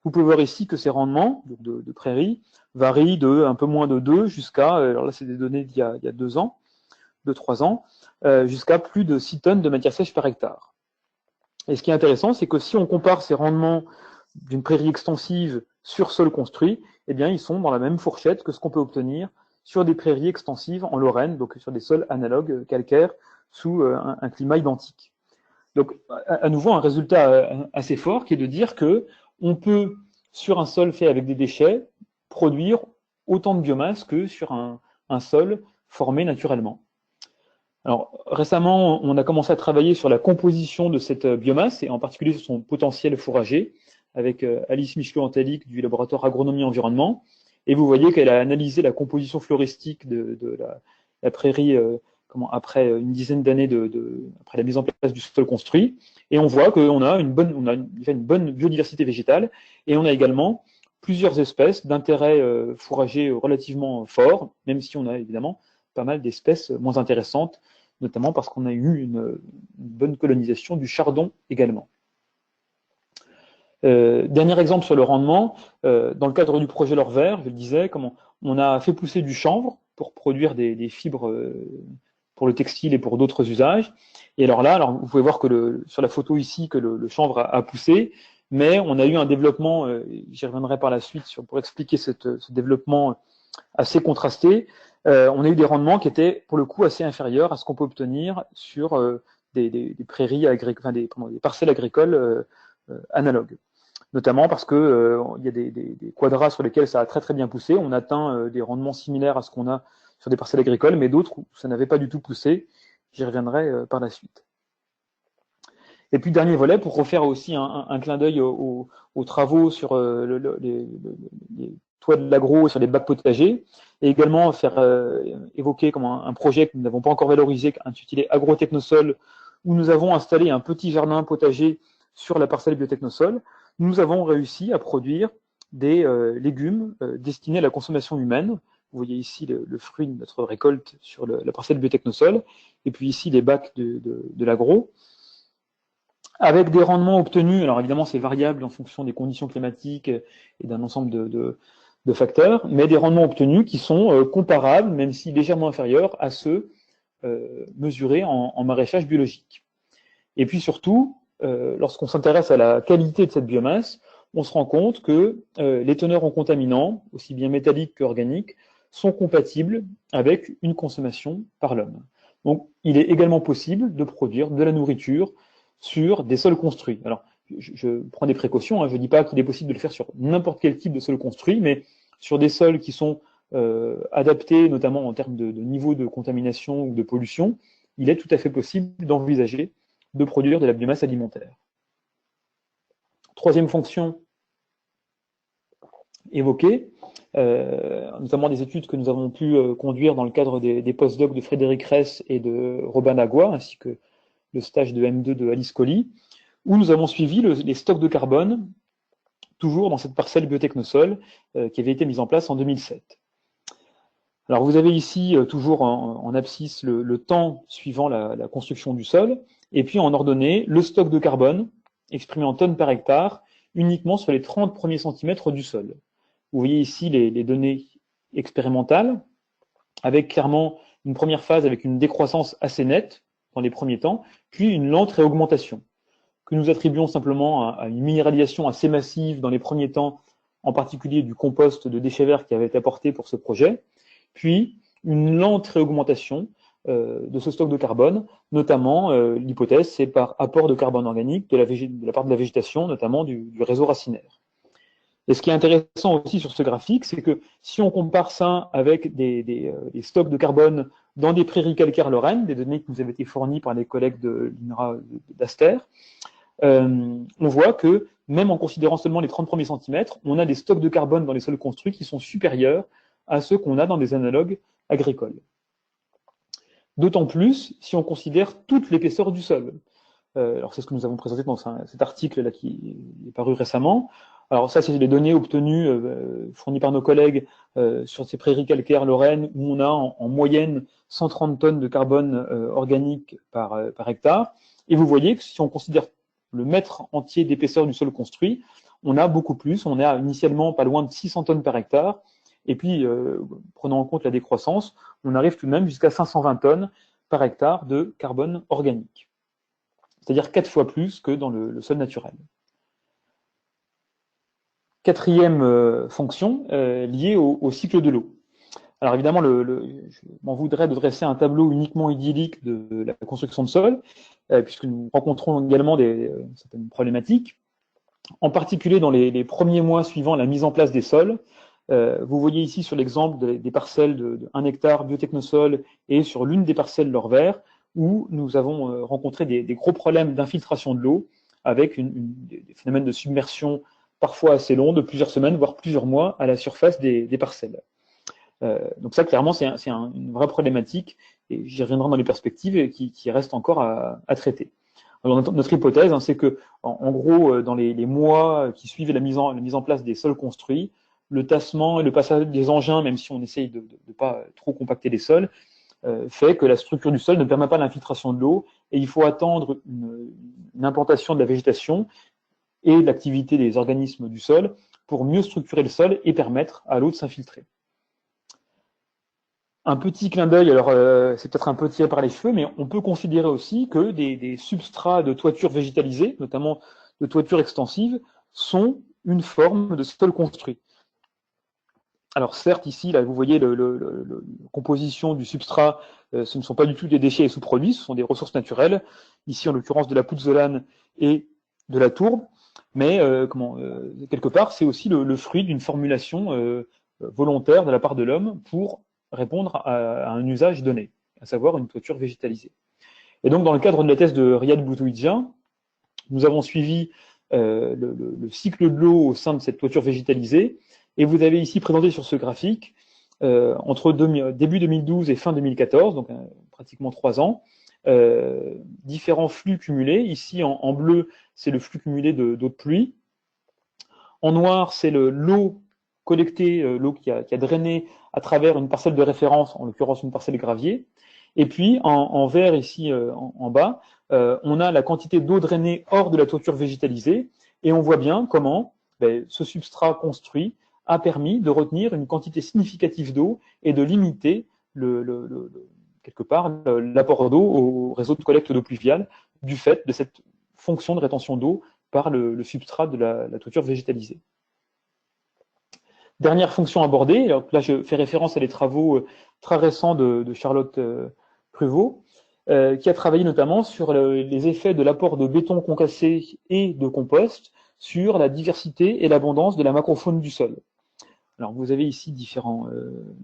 S2: Vous pouvez voir ici que ces rendements de prairies varient de un peu moins de 2 jusqu'à, alors là c'est des données d'il y a 2 ans, 2-3 ans, jusqu'à plus de 6 tonnes de matière sèche par hectare. Et ce qui est intéressant, c'est que si on compare ces rendements d'une prairie extensive sur sol construit, eh bien, ils sont dans la même fourchette que ce qu'on peut obtenir sur des prairies extensives en Lorraine, donc sur des sols analogues calcaires sous un climat identique. Donc, à nouveau, un résultat assez fort qui est de dire que on peut, sur un sol fait avec des déchets, produire autant de biomasse que sur un sol formé naturellement. Alors, récemment, on a commencé à travailler sur la composition de cette biomasse, et en particulier sur son potentiel fourrager, avec Alice Michelot-Antalic du laboratoire Agronomie Environnement. Et vous voyez qu'elle a analysé la composition floristique de la prairie après une dizaine d'années après la mise en place du sol construit. Et on voit qu'on a une bonne biodiversité végétale, et on a également plusieurs espèces d'intérêt fourrager relativement fort, même si on a évidemment pas mal d'espèces moins intéressantes, notamment parce qu'on a eu une bonne colonisation du chardon également. Dernier exemple sur le rendement, dans le cadre du projet L'Or Vert, je le disais, comment on a fait pousser du chanvre pour produire des fibres pour le textile et pour d'autres usages. Et alors vous pouvez voir que sur la photo ici que le chanvre a poussé, mais on a eu un développement, j'y reviendrai par la suite pour expliquer ce développement assez contrasté. On a eu des rendements qui étaient pour le coup assez inférieurs à ce qu'on peut obtenir sur des prairies agricoles, des parcelles agricoles analogues. Notamment parce que il y a des quadras sur lesquels ça a très très bien poussé. On atteint des rendements similaires à ce qu'on a sur des parcelles agricoles, mais d'autres où ça n'avait pas du tout poussé. J'y reviendrai par la suite. Et puis dernier volet, pour refaire aussi un clin d'œil aux travaux sur les toits de l'agro, sur les bacs potagers, et également faire évoquer comme un projet que nous n'avons pas encore valorisé, intitulé Agrotechnosol, où nous avons installé un petit jardin potager sur la parcelle Biotechnosol. Nous avons réussi à produire des légumes destinés à la consommation humaine. Vous voyez ici le fruit de notre récolte sur la parcelle Biotechnosol, et puis ici les bacs de l'agro, avec des rendements obtenus. Alors évidemment, c'est variable en fonction des conditions climatiques et d'un ensemble de facteurs, mais des rendements obtenus qui sont comparables, même si légèrement inférieurs à ceux mesurés en maraîchage biologique. Et puis surtout, lorsqu'on s'intéresse à la qualité de cette biomasse, on se rend compte que les teneurs en contaminants, aussi bien métalliques qu'organiques, sont compatibles avec une consommation par l'homme. Donc, il est également possible de produire de la nourriture sur des sols construits. Alors, je prends des précautions, hein, je ne dis pas qu'il est possible de le faire sur n'importe quel type de sol construit, mais sur des sols qui sont adaptés, notamment en termes de niveau de contamination ou de pollution, il est tout à fait possible d'envisager de produire de la biomasse alimentaire. Troisième fonction évoquée, notamment des études que nous avons pu conduire dans le cadre des post-docs de Frédéric Ress et de Robin Nagua, ainsi que le stage de M2 de Alice Colli, où nous avons suivi les stocks de carbone, toujours dans cette parcelle biotechnosol qui avait été mise en place en 2007. Alors vous avez ici, toujours en abscisse, le temps suivant la construction du sol, et puis en ordonnée, le stock de carbone, exprimé en tonnes par hectare, uniquement sur les 30 premiers centimètres du sol. Vous voyez ici les données expérimentales, avec clairement une première phase avec une décroissance assez nette dans les premiers temps, puis une lente réaugmentation, que nous attribuons simplement à une minéralisation assez massive dans les premiers temps, en particulier du compost de déchets verts qui avait été apporté pour ce projet, puis une lente réaugmentation de ce stock de carbone, notamment l'hypothèse, c'est par apport de carbone organique de la part de la végétation, notamment du réseau racinaire. Et ce qui est intéressant aussi sur ce graphique, c'est que si on compare ça avec des stocks de carbone dans des prairies calcaires lorraines, des données qui nous avaient été fournies par les collègues de l'INRA d'Aster, on voit que même en considérant seulement les 30 premiers centimètres, on a des stocks de carbone dans les sols construits qui sont supérieurs à ceux qu'on a dans des analogues agricoles. D'autant plus si on considère toute l'épaisseur du sol. Alors c'est ce que nous avons présenté dans cet article-là qui est paru récemment. Alors ça, c'est les données obtenues, fournies par nos collègues sur ces prairies calcaires lorraines, où on a en moyenne 130 tonnes de carbone organique par hectare. Et vous voyez que si on considère le mètre entier d'épaisseur du sol construit, on a beaucoup plus. On est initialement pas loin de 600 tonnes par hectare. Et puis, prenant en compte la décroissance, on arrive tout de même jusqu'à 520 tonnes par hectare de carbone organique. C'est-à-dire 4 fois plus que dans le sol naturel. Quatrième fonction, liée au cycle de l'eau. Alors évidemment, je m'en voudrais de dresser un tableau uniquement idyllique de la construction de sol, puisque nous rencontrons également certaines problématiques, en particulier dans les premiers mois suivant la mise en place des sols. Vous voyez ici sur l'exemple des parcelles de 1 hectare biotechnosol et sur l'une des parcelles l'or vert, où nous avons rencontré des gros problèmes d'infiltration de l'eau, avec des phénomènes de submersion parfois assez longs, de plusieurs semaines, voire plusieurs mois, à la surface des parcelles. Donc ça, clairement, c'est une vraie problématique, et j'y reviendrai dans les perspectives, qui reste encore à traiter. Alors, notre hypothèse, c'est que, en gros, dans les mois qui suivent la mise en place des sols construits, le tassement et le passage des engins, même si on essaye de ne pas trop compacter les sols, fait que la structure du sol ne permet pas l'infiltration de l'eau, et il faut attendre une implantation de la végétation et l'activité des organismes du sol pour mieux structurer le sol et permettre à l'eau de s'infiltrer. Un petit clin d'œil, alors c'est peut-être un peu tiré par les cheveux, mais on peut considérer aussi que des substrats de toiture végétalisée, notamment de toiture extensive, sont une forme de sol construit. Alors certes, ici, là, vous voyez la composition du substrat, ce ne sont pas du tout des déchets et sous-produits, ce sont des ressources naturelles, ici en l'occurrence de la pouzzolane et de la tourbe, mais quelque part, c'est aussi le fruit d'une formulation volontaire de la part de l'homme pour répondre à un usage donné, à savoir une toiture végétalisée. Et donc, dans le cadre de la thèse de Riyad Boutouidjian, nous avons suivi le cycle de l'eau au sein de cette toiture végétalisée, et vous avez ici présenté sur ce graphique, entre début 2012 et fin 2014, donc pratiquement 3 ans, différents flux cumulés. Ici, en bleu, c'est le flux cumulé d'eau de pluie. En noir, c'est l'eau collectée, l'eau qui a drainé à travers une parcelle de référence, en l'occurrence une parcelle gravier. Et puis, en vert, ici en bas, on a la quantité d'eau drainée hors de la toiture végétalisée, et on voit bien comment ce substrat construit a permis de retenir une quantité significative d'eau et de limiter quelque part l'apport d'eau au réseau de collecte d'eau pluviale du fait de cette fonction de rétention d'eau par le substrat de la toiture végétalisée. Dernière fonction abordée, alors là je fais référence à des travaux très récents de Charlotte Pruvot, qui a travaillé notamment sur les effets de l'apport de béton concassé et de compost sur la diversité et l'abondance de la macrofaune du sol. Alors vous avez ici différents,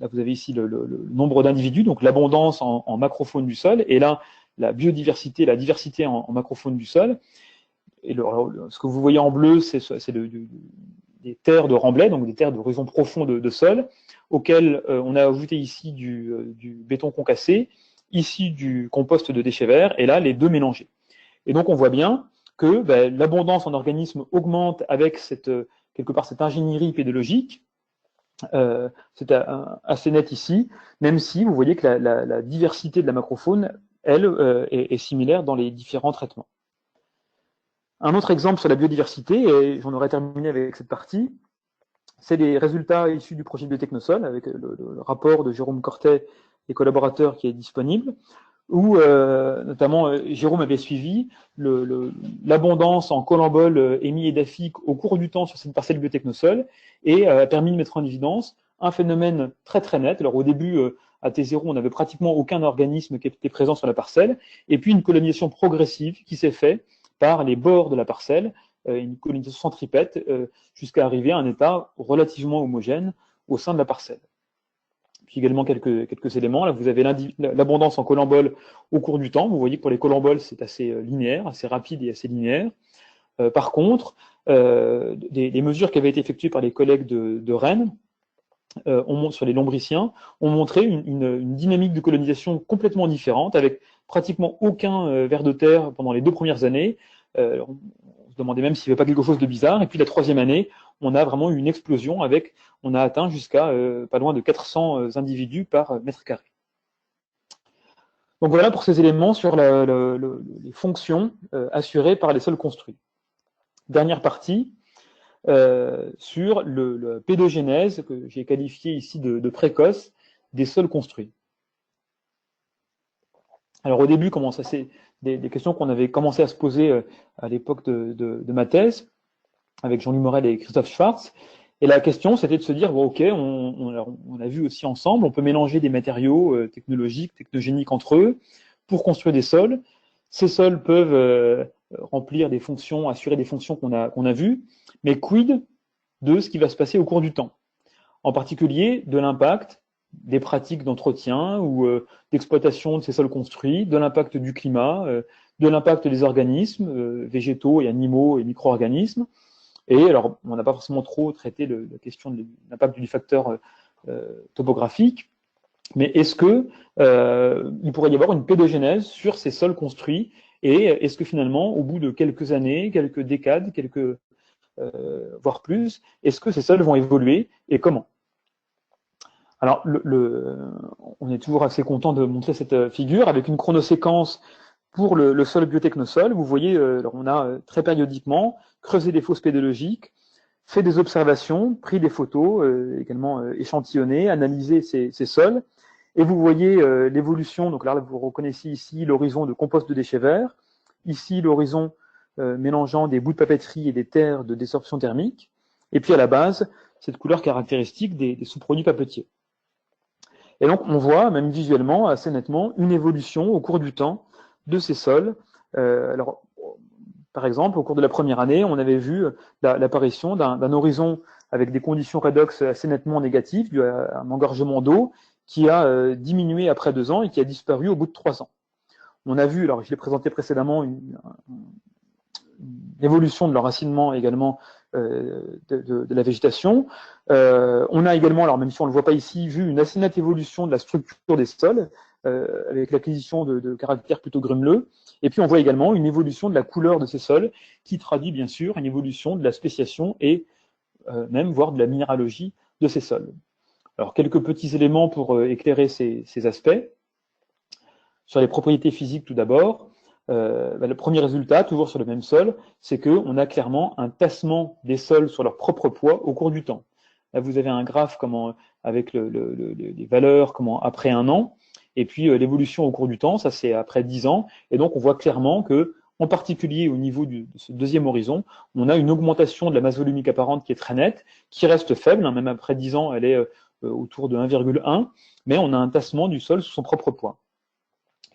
S2: là vous avez ici le nombre d'individus, donc l'abondance en macrofaune du sol, et là la biodiversité, la diversité en macrofaune du sol. Et ce que vous voyez en bleu, c'est des terres de remblai, donc des terres d'horizon profond de sol, auxquelles on a ajouté ici du béton concassé, ici du compost de déchets verts, et là les deux mélangés. Et donc on voit bien que l'abondance en organismes augmente avec quelque part cette ingénierie pédologique. C'est assez net ici, même si vous voyez que la diversité de la macrofaune, elle, est similaire dans les différents traitements. Un autre exemple sur la biodiversité, et j'en aurais terminé avec cette partie, c'est les résultats issus du projet Biotechnosol, avec le rapport de Jérôme Cortet et collaborateurs qui est disponible, où notamment Jérôme avait suivi l'abondance en colembol hémiédaphique au cours du temps sur cette parcelle Biotechnosol et a permis de mettre en évidence un phénomène très très net. Alors au début, à T0, on n'avait pratiquement aucun organisme qui était présent sur la parcelle, et puis une colonisation progressive qui s'est faite par les bords de la parcelle, une colonisation centripète, jusqu'à arriver à un état relativement homogène au sein de la parcelle. Puis également quelques éléments. Là, vous avez l'abondance en colembol au cours du temps. Vous voyez que pour les colembols, c'est assez linéaire, assez rapide et assez linéaire. Par contre, des mesures qui avaient été effectuées par les collègues de Rennes sur les lombriciens ont montré une dynamique de colonisation complètement différente, avec pratiquement aucun ver de terre pendant les 2 premières années. On se demandait même s'il n'y avait pas quelque chose de bizarre. Et puis la 3e année, on a vraiment eu une explosion on a atteint jusqu'à pas loin de 400 individus par mètre carré. Donc voilà pour ces éléments sur les fonctions assurées par les sols construits. Dernière partie, sur le pédogénèse, que j'ai qualifié ici de précoce, des sols construits. Alors au début, comment ça, c'est des questions qu'on avait commencé à se poser à l'époque de ma thèse, avec Jean-Louis Morel et Christophe Schwartz. Et la question, c'était de se dire, bon, ok, on a vu aussi ensemble, on peut mélanger des matériaux technologiques, technogéniques entre eux pour construire des sols. Ces sols peuvent remplir des fonctions, assurer des fonctions qu'on a vues, mais quid de ce qui va se passer au cours du temps? En particulier de l'impact des pratiques d'entretien ou d'exploitation de ces sols construits, de l'impact du climat, de l'impact des organismes végétaux et animaux et micro-organismes. Et alors, on n'a pas forcément trop traité la question de l'impact du facteur topographique, mais est-ce que il pourrait y avoir une pédogénèse sur ces sols construits, et est-ce que finalement, au bout de quelques années, quelques décades, voire plus, est-ce que ces sols vont évoluer et comment? Alors, on est toujours assez content de montrer cette figure avec une chronoséquence pour le sol Biotechnosol. Vous voyez, alors on a très périodiquement creusé des fosses pédologiques, fait des observations, pris des photos, également échantillonné, analysé ces sols. Et vous voyez l'évolution. Donc là, vous reconnaissez ici l'horizon de compost de déchets verts, ici l'horizon mélangeant des bouts de papeterie et des terres de désorption thermique, et puis à la base, cette couleur caractéristique des sous-produits papetiers. Et donc, on voit, même visuellement, assez nettement, une évolution au cours du temps de ces sols. Alors, par exemple, au cours de la première année, on avait vu l'apparition d'un horizon avec des conditions redox assez nettement négatives, dû à un engorgement d'eau qui a diminué après 2 ans et qui a disparu au bout de 3 ans. On a vu, alors je l'ai présenté précédemment, une évolution de l'enracinement également de la végétation. On a également, alors même si on ne le voit pas ici, vu une assez nette évolution de la structure des sols, avec l'acquisition de caractères plutôt grumeleux. Et puis on voit également une évolution de la couleur de ces sols, qui traduit bien sûr une évolution de la spéciation et même voire de la minéralogie de ces sols. Alors quelques petits éléments pour éclairer ces aspects. Sur les propriétés physiques tout d'abord, le premier résultat, toujours sur le même sol, c'est qu'on a clairement un tassement des sols sur leur propre poids au cours du temps. Là, vous avez un graphe avec les valeurs après 1 an, et puis l'évolution au cours du temps, ça c'est après 10 ans, et donc on voit clairement que, en particulier au niveau de ce deuxième horizon, on a une augmentation de la masse volumique apparente qui est très nette, qui reste faible, hein, même après 10 ans, elle est autour de 1,1, mais on a un tassement du sol sous son propre poids,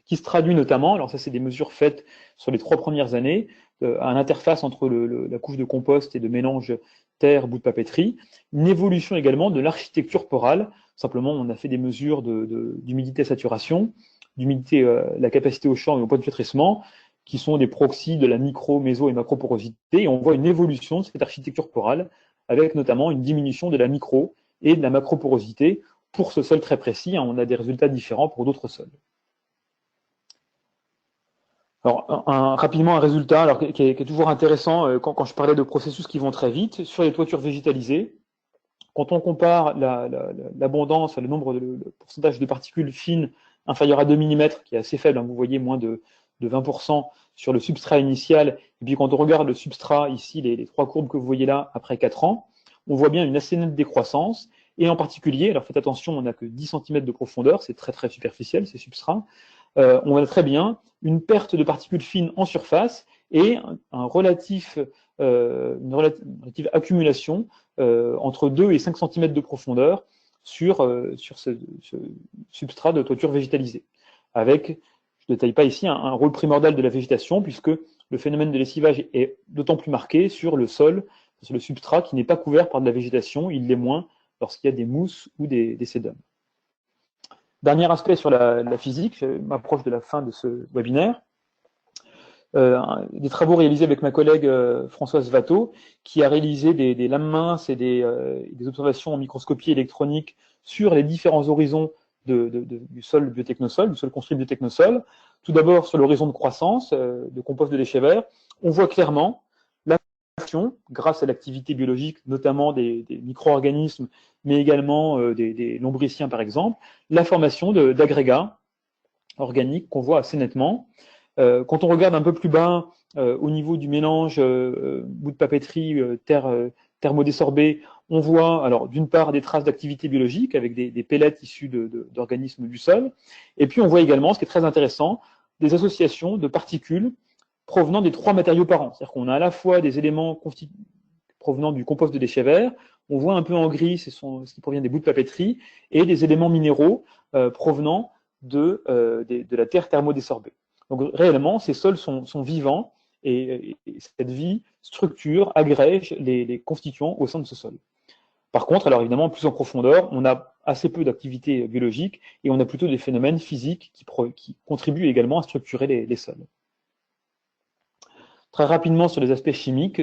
S2: qui se traduit notamment, alors ça c'est des mesures faites sur les 3 premières années, à l'interface entre la couche de compost et de mélange terre, bout de papeterie, une évolution également de l'architecture porale. Simplement, on a fait des mesures d'humidité saturation, d'humidité, la capacité au champ et au point de flétrissement, qui sont des proxys de la micro, méso et macroporosité, et on voit une évolution de cette architecture porale, avec notamment une diminution de la micro et de la macroporosité pour ce sol très précis. On a des résultats différents pour d'autres sols. Alors, rapidement, un résultat alors, qui est toujours intéressant quand je parlais de processus qui vont très vite, sur les toitures végétalisées, quand on compare l'abondance, le nombre le pourcentage de particules fines inférieur à 2 mm, qui est assez faible, hein, vous voyez moins de 20% sur le substrat initial, et puis quand on regarde le substrat, ici, les 3 courbes que vous voyez là, après 4 ans, on voit bien une assez nette décroissance, et en particulier, alors faites attention, on n'a que 10 cm de profondeur, c'est très très superficiel ces substrats, on voit très bien une perte de particules fines en surface et une relative accumulation entre 2 et 5 cm de profondeur sur ce substrat de toiture végétalisée. Avec, je ne détaille pas ici, un rôle primordial de la végétation, puisque le phénomène de lessivage est d'autant plus marqué sur le sol, sur le substrat qui n'est pas couvert par de la végétation, il l'est moins lorsqu'il y a des mousses ou des sédums. Dernier aspect sur la physique, je m'approche de la fin de ce webinaire. Des travaux réalisés avec ma collègue Françoise Watteau, qui a réalisé des lames minces et des observations en microscopie électronique sur les différents horizons du sol biotechnosol, du sol construit biotechnosol. Tout d'abord, sur l'horizon de croissance de compost de déchets verts, on voit clairement la formation, grâce à l'activité biologique, notamment des micro-organismes, mais également des lombriciens par exemple, la formation d'agrégats organiques qu'on voit assez nettement. Quand on regarde un peu plus bas, au niveau du mélange bout de papeterie, terre thermodésorbée, on voit alors d'une part des traces d'activité biologique avec des pellets issus d'organismes du sol, et puis on voit également, ce qui est très intéressant, des associations de particules provenant des 3 matériaux parents. C'est-à-dire qu'on a à la fois des éléments provenant du compost de déchets verts, on voit un peu en gris ce qui provient des bouts de papeterie, et des éléments minéraux provenant de la terre thermodésorbée. Donc réellement, ces sols sont vivants et cette vie structure, agrège les constituants au sein de ce sol. Par contre, alors évidemment, plus en profondeur, on a assez peu d'activité biologique et on a plutôt des phénomènes physiques qui contribuent également à structurer les sols. Très rapidement sur les aspects chimiques,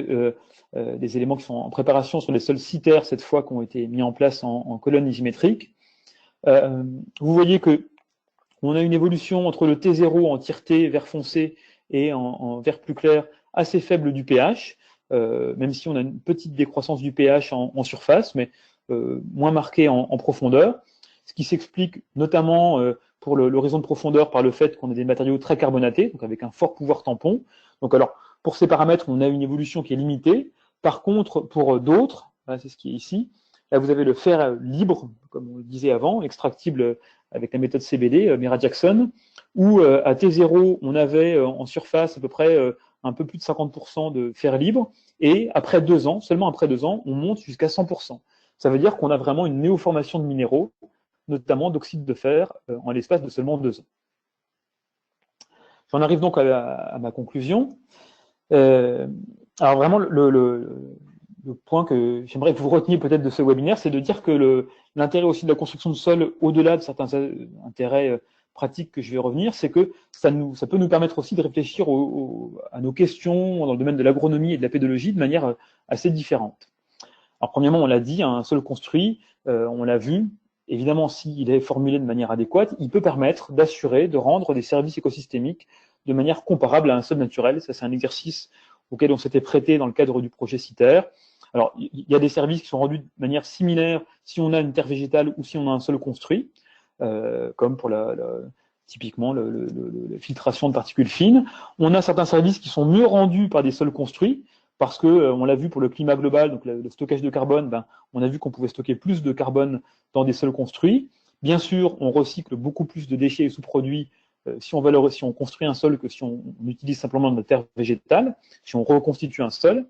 S2: des éléments qui sont en préparation sur les sols citaires, cette fois, qui ont été mis en place en colonnes isométriques. Vous voyez que on a une évolution entre le T0 en tireté vert foncé et en vert plus clair assez faible du pH, même si on a une petite décroissance du pH en surface, mais moins marquée en profondeur, ce qui s'explique notamment pour l'horizon de profondeur par le fait qu'on a des matériaux très carbonatés, donc avec un fort pouvoir tampon. Donc alors, pour ces paramètres, on a une évolution qui est limitée. Par contre, pour d'autres, c'est ce qui est ici, là vous avez le fer libre, comme on le disait avant, extractible avec la méthode CBD, Mera-Jackson, où à T0, on avait en surface à peu près un peu plus de 50% de fer libre, et après 2 ans, seulement après 2 ans, on monte jusqu'à 100%. Ça veut dire qu'on a vraiment une néoformation de minéraux, notamment d'oxyde de fer, en l'espace de seulement 2 ans. J'en arrive donc à ma conclusion. Alors vraiment, le point que j'aimerais que vous reteniez peut-être de ce webinaire, c'est de dire que l'intérêt aussi de la construction de sol, au-delà de certains intérêts pratiques que je vais revenir, c'est que ça peut nous permettre aussi de réfléchir à nos questions dans le domaine de l'agronomie et de la pédologie de manière assez différente. Alors premièrement, on l'a dit, un sol construit, on l'a vu, évidemment s'il est formulé de manière adéquate, il peut permettre d'assurer, de rendre des services écosystémiques de manière comparable à un sol naturel. Ça, c'est un exercice auquel on s'était prêté dans le cadre du projet CITER. Alors, il y a des services qui sont rendus de manière similaire si on a une terre végétale ou si on a un sol construit, comme pour typiquement la filtration de particules fines. On a certains services qui sont mieux rendus par des sols construits, parce que, on l'a vu pour le climat global, donc le stockage de carbone, on a vu qu'on pouvait stocker plus de carbone dans des sols construits. Bien sûr, on recycle beaucoup plus de déchets et sous-produits si on construit un sol que si on utilise simplement de la terre végétale, si on reconstitue un sol.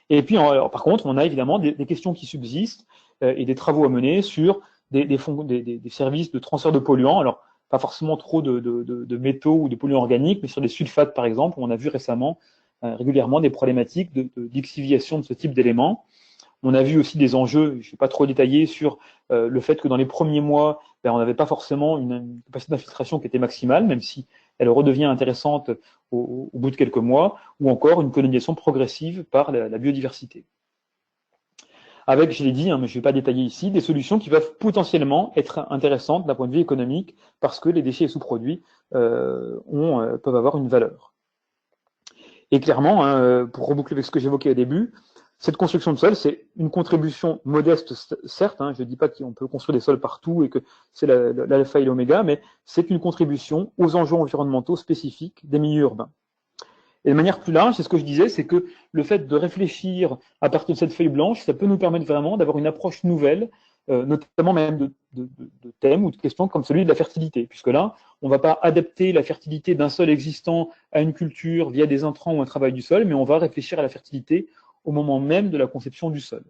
S2: Et puis, par contre, on a évidemment des questions qui subsistent et des travaux à mener sur des services de transfert de polluants. Alors, pas forcément trop de métaux ou de polluants organiques, mais sur des sulfates, par exemple. On a vu récemment régulièrement des problématiques de lixiviation de ce type d'éléments. On a vu aussi des enjeux, je ne vais pas trop détailler, sur le fait que dans les premiers mois, on n'avait pas forcément une capacité d'infiltration qui était maximale, même si elle redevient intéressante au bout de quelques mois, ou encore une colonisation progressive par la biodiversité. Avec, je l'ai dit, mais je ne vais pas détailler ici, des solutions qui peuvent potentiellement être intéressantes d'un point de vue économique, parce que les déchets et sous-produits peuvent avoir une valeur. Et clairement, pour reboucler avec ce que j'évoquais au début, cette construction de sol, c'est une contribution modeste, certes, je ne dis pas qu'on peut construire des sols partout et que c'est l'alpha et l'oméga, mais c'est une contribution aux enjeux environnementaux spécifiques des milieux urbains. Et de manière plus large, c'est ce que je disais, c'est que le fait de réfléchir à partir de cette feuille blanche, ça peut nous permettre vraiment d'avoir une approche nouvelle, notamment même de thèmes ou de questions comme celui de la fertilité, puisque là, on ne va pas adapter la fertilité d'un sol existant à une culture via des intrants ou un travail du sol, mais on va réfléchir à la fertilité au moment même de la conception du sol.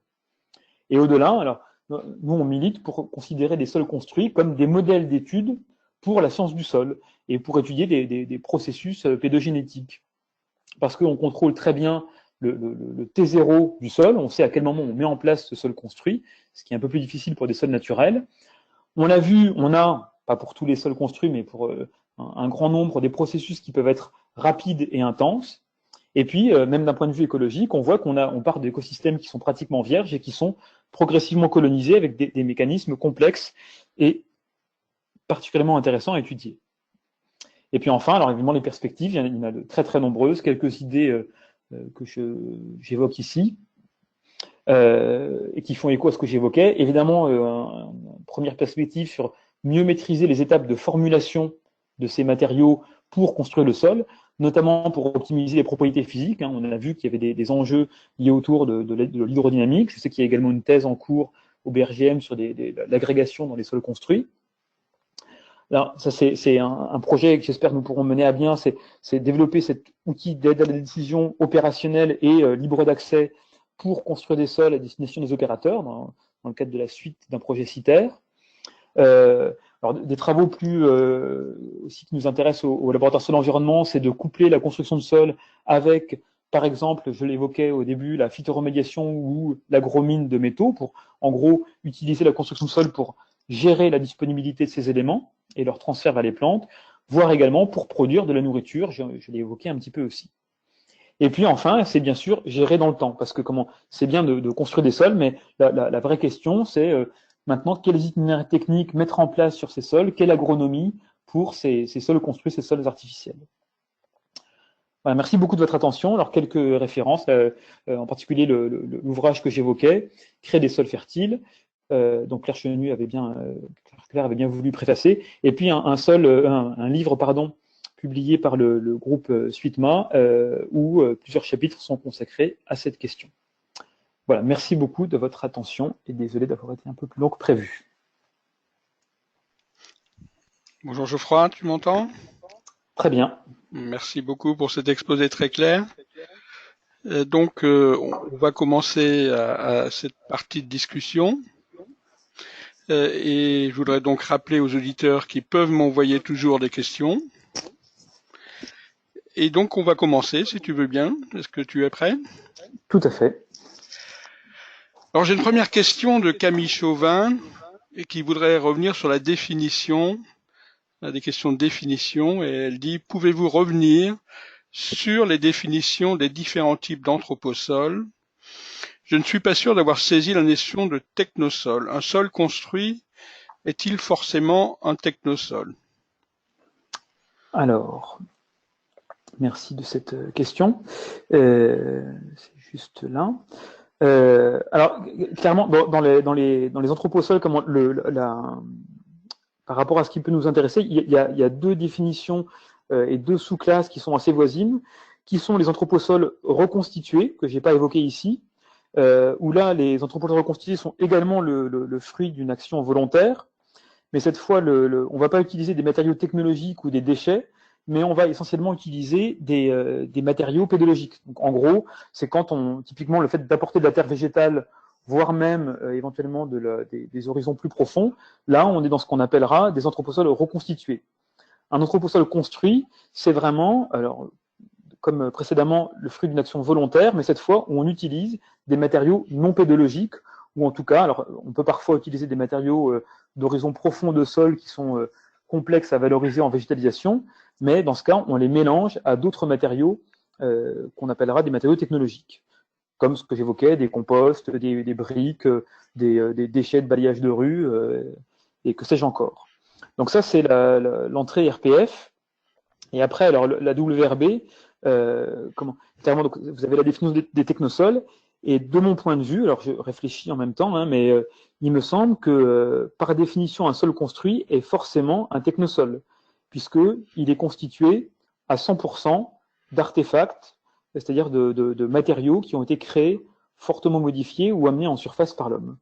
S2: Et au-delà, alors, nous, on milite pour considérer des sols construits comme des modèles d'études pour la science du sol et pour étudier des processus pédogénétiques. Parce qu'on contrôle très bien le T0 du sol, on sait à quel moment on met en place ce sol construit, ce qui est un peu plus difficile pour des sols naturels. On l'a vu, on a, pas pour tous les sols construits, mais pour un grand nombre des processus qui peuvent être rapides et intenses. Et puis, même d'un point de vue écologique, on voit qu'on part d'écosystèmes qui sont pratiquement vierges et qui sont progressivement colonisés avec des mécanismes complexes et particulièrement intéressants à étudier. Et puis enfin, alors évidemment, les perspectives, il y en a de très très nombreuses, quelques idées que j'évoque ici, et qui font écho à ce que j'évoquais. Évidemment, une première perspective sur mieux maîtriser les étapes de formulation de ces matériaux pour construire le sol, notamment pour optimiser les propriétés physiques. On a vu qu'il y avait des enjeux liés autour de l'hydrodynamique. Je sais qu'il y a également une thèse en cours au BRGM sur l'agrégation dans les sols construits. Alors, ça, c'est un projet que j'espère nous pourrons mener à bien, c'est développer cet outil d'aide à la décision opérationnelle et libre d'accès pour construire des sols à destination des opérateurs, dans le cadre de la suite d'un projet CITER. Alors, des travaux plus aussi qui nous intéressent au laboratoire Sol Environnement, c'est de coupler la construction de sol avec, par exemple, je l'évoquais au début, la phytoremédiation ou l'agromine de métaux, pour en gros utiliser la construction de sol pour gérer la disponibilité de ces éléments et leur transfert vers les plantes, voire également pour produire de la nourriture, je l'ai évoqué un petit peu aussi. Et puis enfin, c'est bien sûr gérer dans le temps, parce que c'est bien de construire des sols, mais la vraie question, c'est maintenant quels itinéraires techniques mettre en place sur ces sols, quelle agronomie pour ces sols construits, ces sols artificiels. Voilà, merci beaucoup de votre attention. Alors quelques références, en particulier l'ouvrage que j'évoquais, Créer des sols fertiles. Donc Claire Chenu avait bien voulu préfacer. Et puis un livre publié par le groupe Suitema, où plusieurs chapitres sont consacrés à cette question. Voilà, merci beaucoup de votre attention et désolé d'avoir été un peu plus long que prévu.
S1: Bonjour Geoffroy, tu m'entends?
S2: Très bien.
S1: Merci beaucoup pour cet exposé très clair. Donc, on va commencer à cette partie de discussion. Et je voudrais donc rappeler aux auditeurs qui peuvent m'envoyer toujours des questions. Et donc, on va commencer, si tu veux bien. Est-ce que tu es prêt?
S2: Tout à fait.
S1: Alors, j'ai une première question de Camille Chauvin qui voudrait revenir sur la définition, des questions de définition. Et elle dit, pouvez-vous revenir sur les définitions des différents types d'anthroposols? Je ne suis pas sûr d'avoir saisi la notion de technosol. Un sol construit est-il forcément un technosol?
S2: Alors, merci de cette question. C'est juste là. Alors, clairement, dans les anthroposols, par rapport à ce qui peut nous intéresser, il y a deux définitions et deux sous-classes qui sont assez voisines, qui sont les anthroposols reconstitués, que je n'ai pas évoqués ici, où là, les anthroposols reconstitués sont également le fruit d'une action volontaire, mais cette fois, on ne va pas utiliser des matériaux technologiques ou des déchets, mais on va essentiellement utiliser des matériaux pédologiques. Donc, en gros, c'est typiquement le fait d'apporter de la terre végétale, voire même éventuellement des horizons plus profonds. Là, on est dans ce qu'on appellera des anthroposols reconstitués. Un anthroposol construit, c'est vraiment, alors comme précédemment, le fruit d'une action volontaire, mais cette fois, où on utilise des matériaux non pédologiques, ou en tout cas, alors on peut parfois utiliser des matériaux d'horizon profond de sol qui sont complexes à valoriser en végétalisation, mais dans ce cas, on les mélange à d'autres matériaux qu'on appellera des matériaux technologiques, comme ce que j'évoquais, des composts, des briques, des déchets de balayage de rue, et que sais-je encore. Donc ça, c'est l'entrée RPF. Et après, alors la WRB, clairement, donc, vous avez la définition des technosols, et de mon point de vue, alors je réfléchis en même temps, hein, mais il me semble que par définition, un sol construit est forcément un technosol, puisqu'il est constitué à 100% d'artefacts, c'est-à-dire de matériaux qui ont été créés, fortement modifiés ou amenés en surface par l'homme.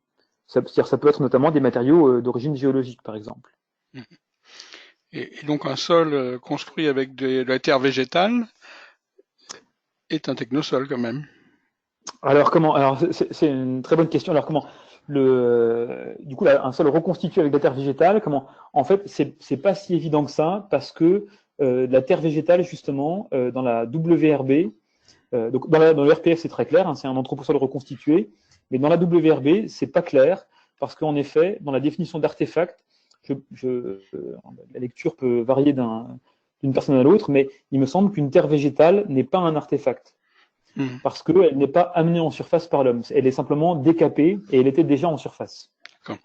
S2: C'est-à-dire ça peut être notamment des matériaux d'origine géologique, par exemple.
S1: Et donc un sol construit avec de la terre végétale est un technosol quand même.
S2: Alors comment? Alors c'est une très bonne question. Alors comment du coup un sol reconstitué avec de la terre végétale? Comment? En fait, c'est pas si évident que ça parce que la terre végétale justement dans la WRB, donc dans le RPF c'est très clair, hein, c'est un anthroposol reconstitué, mais dans la WRB c'est pas clair parce qu'en effet dans la définition d'artefact, la lecture peut varier d'une personne à l'autre, mais il me semble qu'une terre végétale n'est pas un artefact. Parce qu'elle n'est pas amenée en surface par l'homme. Elle est simplement décapée et elle était déjà en surface.
S1: D'accord.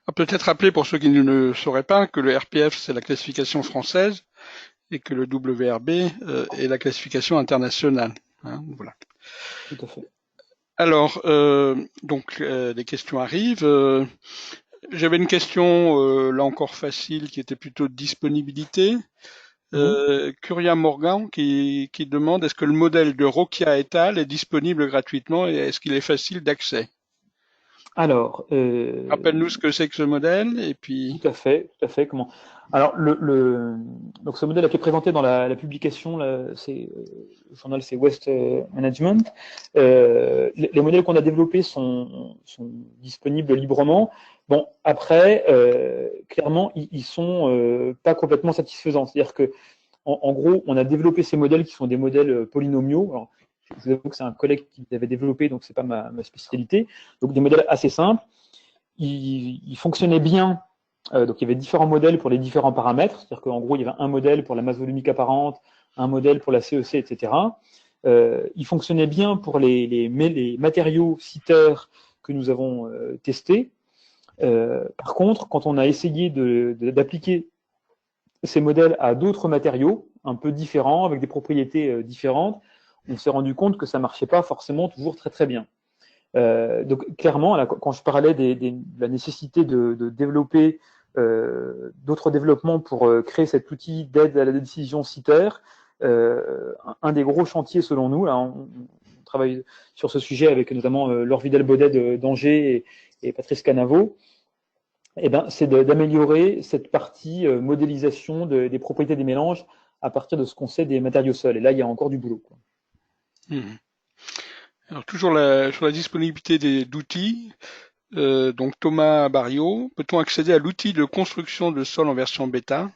S1: On peut peut-être rappeler pour ceux qui ne le sauraient pas que le RPF c'est la classification française et que le WRB est la classification internationale. Hein, voilà.
S2: Tout à fait.
S1: Alors, donc les questions arrivent. J'avais une question là encore facile qui était plutôt de disponibilité. Curia Morgan qui demande est-ce que le modèle de Rokia et al. Est disponible gratuitement et est-ce qu'il est facile d'accès?
S2: Alors,
S1: rappelle-nous ce que c'est que ce modèle et puis.
S2: Tout à fait, tout à fait. Comment? Alors, donc ce modèle a été présenté dans la publication, le journal c'est Waste Management. Les modèles qu'on a développés sont disponibles librement. Bon, après, clairement, ils sont pas complètement satisfaisants. C'est-à-dire que, en gros, on a développé ces modèles qui sont des modèles polynomiaux. Alors, je vous avoue que c'est un collègue qui les avait développés, donc c'est pas ma spécialité. Donc des modèles assez simples. Ils fonctionnaient bien. Donc il y avait différents modèles pour les différents paramètres, c'est-à-dire qu'en gros il y avait un modèle pour la masse volumique apparente, un modèle pour la CEC, etc. Il fonctionnait bien pour les matériaux citaires que nous avons testés. Par contre, quand on a essayé d'appliquer ces modèles à d'autres matériaux un peu différents, avec des propriétés différentes, on s'est rendu compte que ça ne marchait pas forcément toujours très très bien. Donc clairement, là, quand je parlais de la nécessité de développer d'autres développements pour créer cet outil d'aide à la décision citaire, un des gros chantiers selon nous, là, on travaille sur ce sujet avec notamment Laure Vidal-Baudet d'Angers et Patrice Canavo, c'est d'améliorer cette partie modélisation des propriétés des mélanges à partir de ce qu'on sait des matériaux sols. Et là, il y a encore du boulot, quoi.
S1: Alors toujours sur la disponibilité d'outils, donc Thomas Barriot, peut-on accéder à l'outil de construction de sol en version bêta,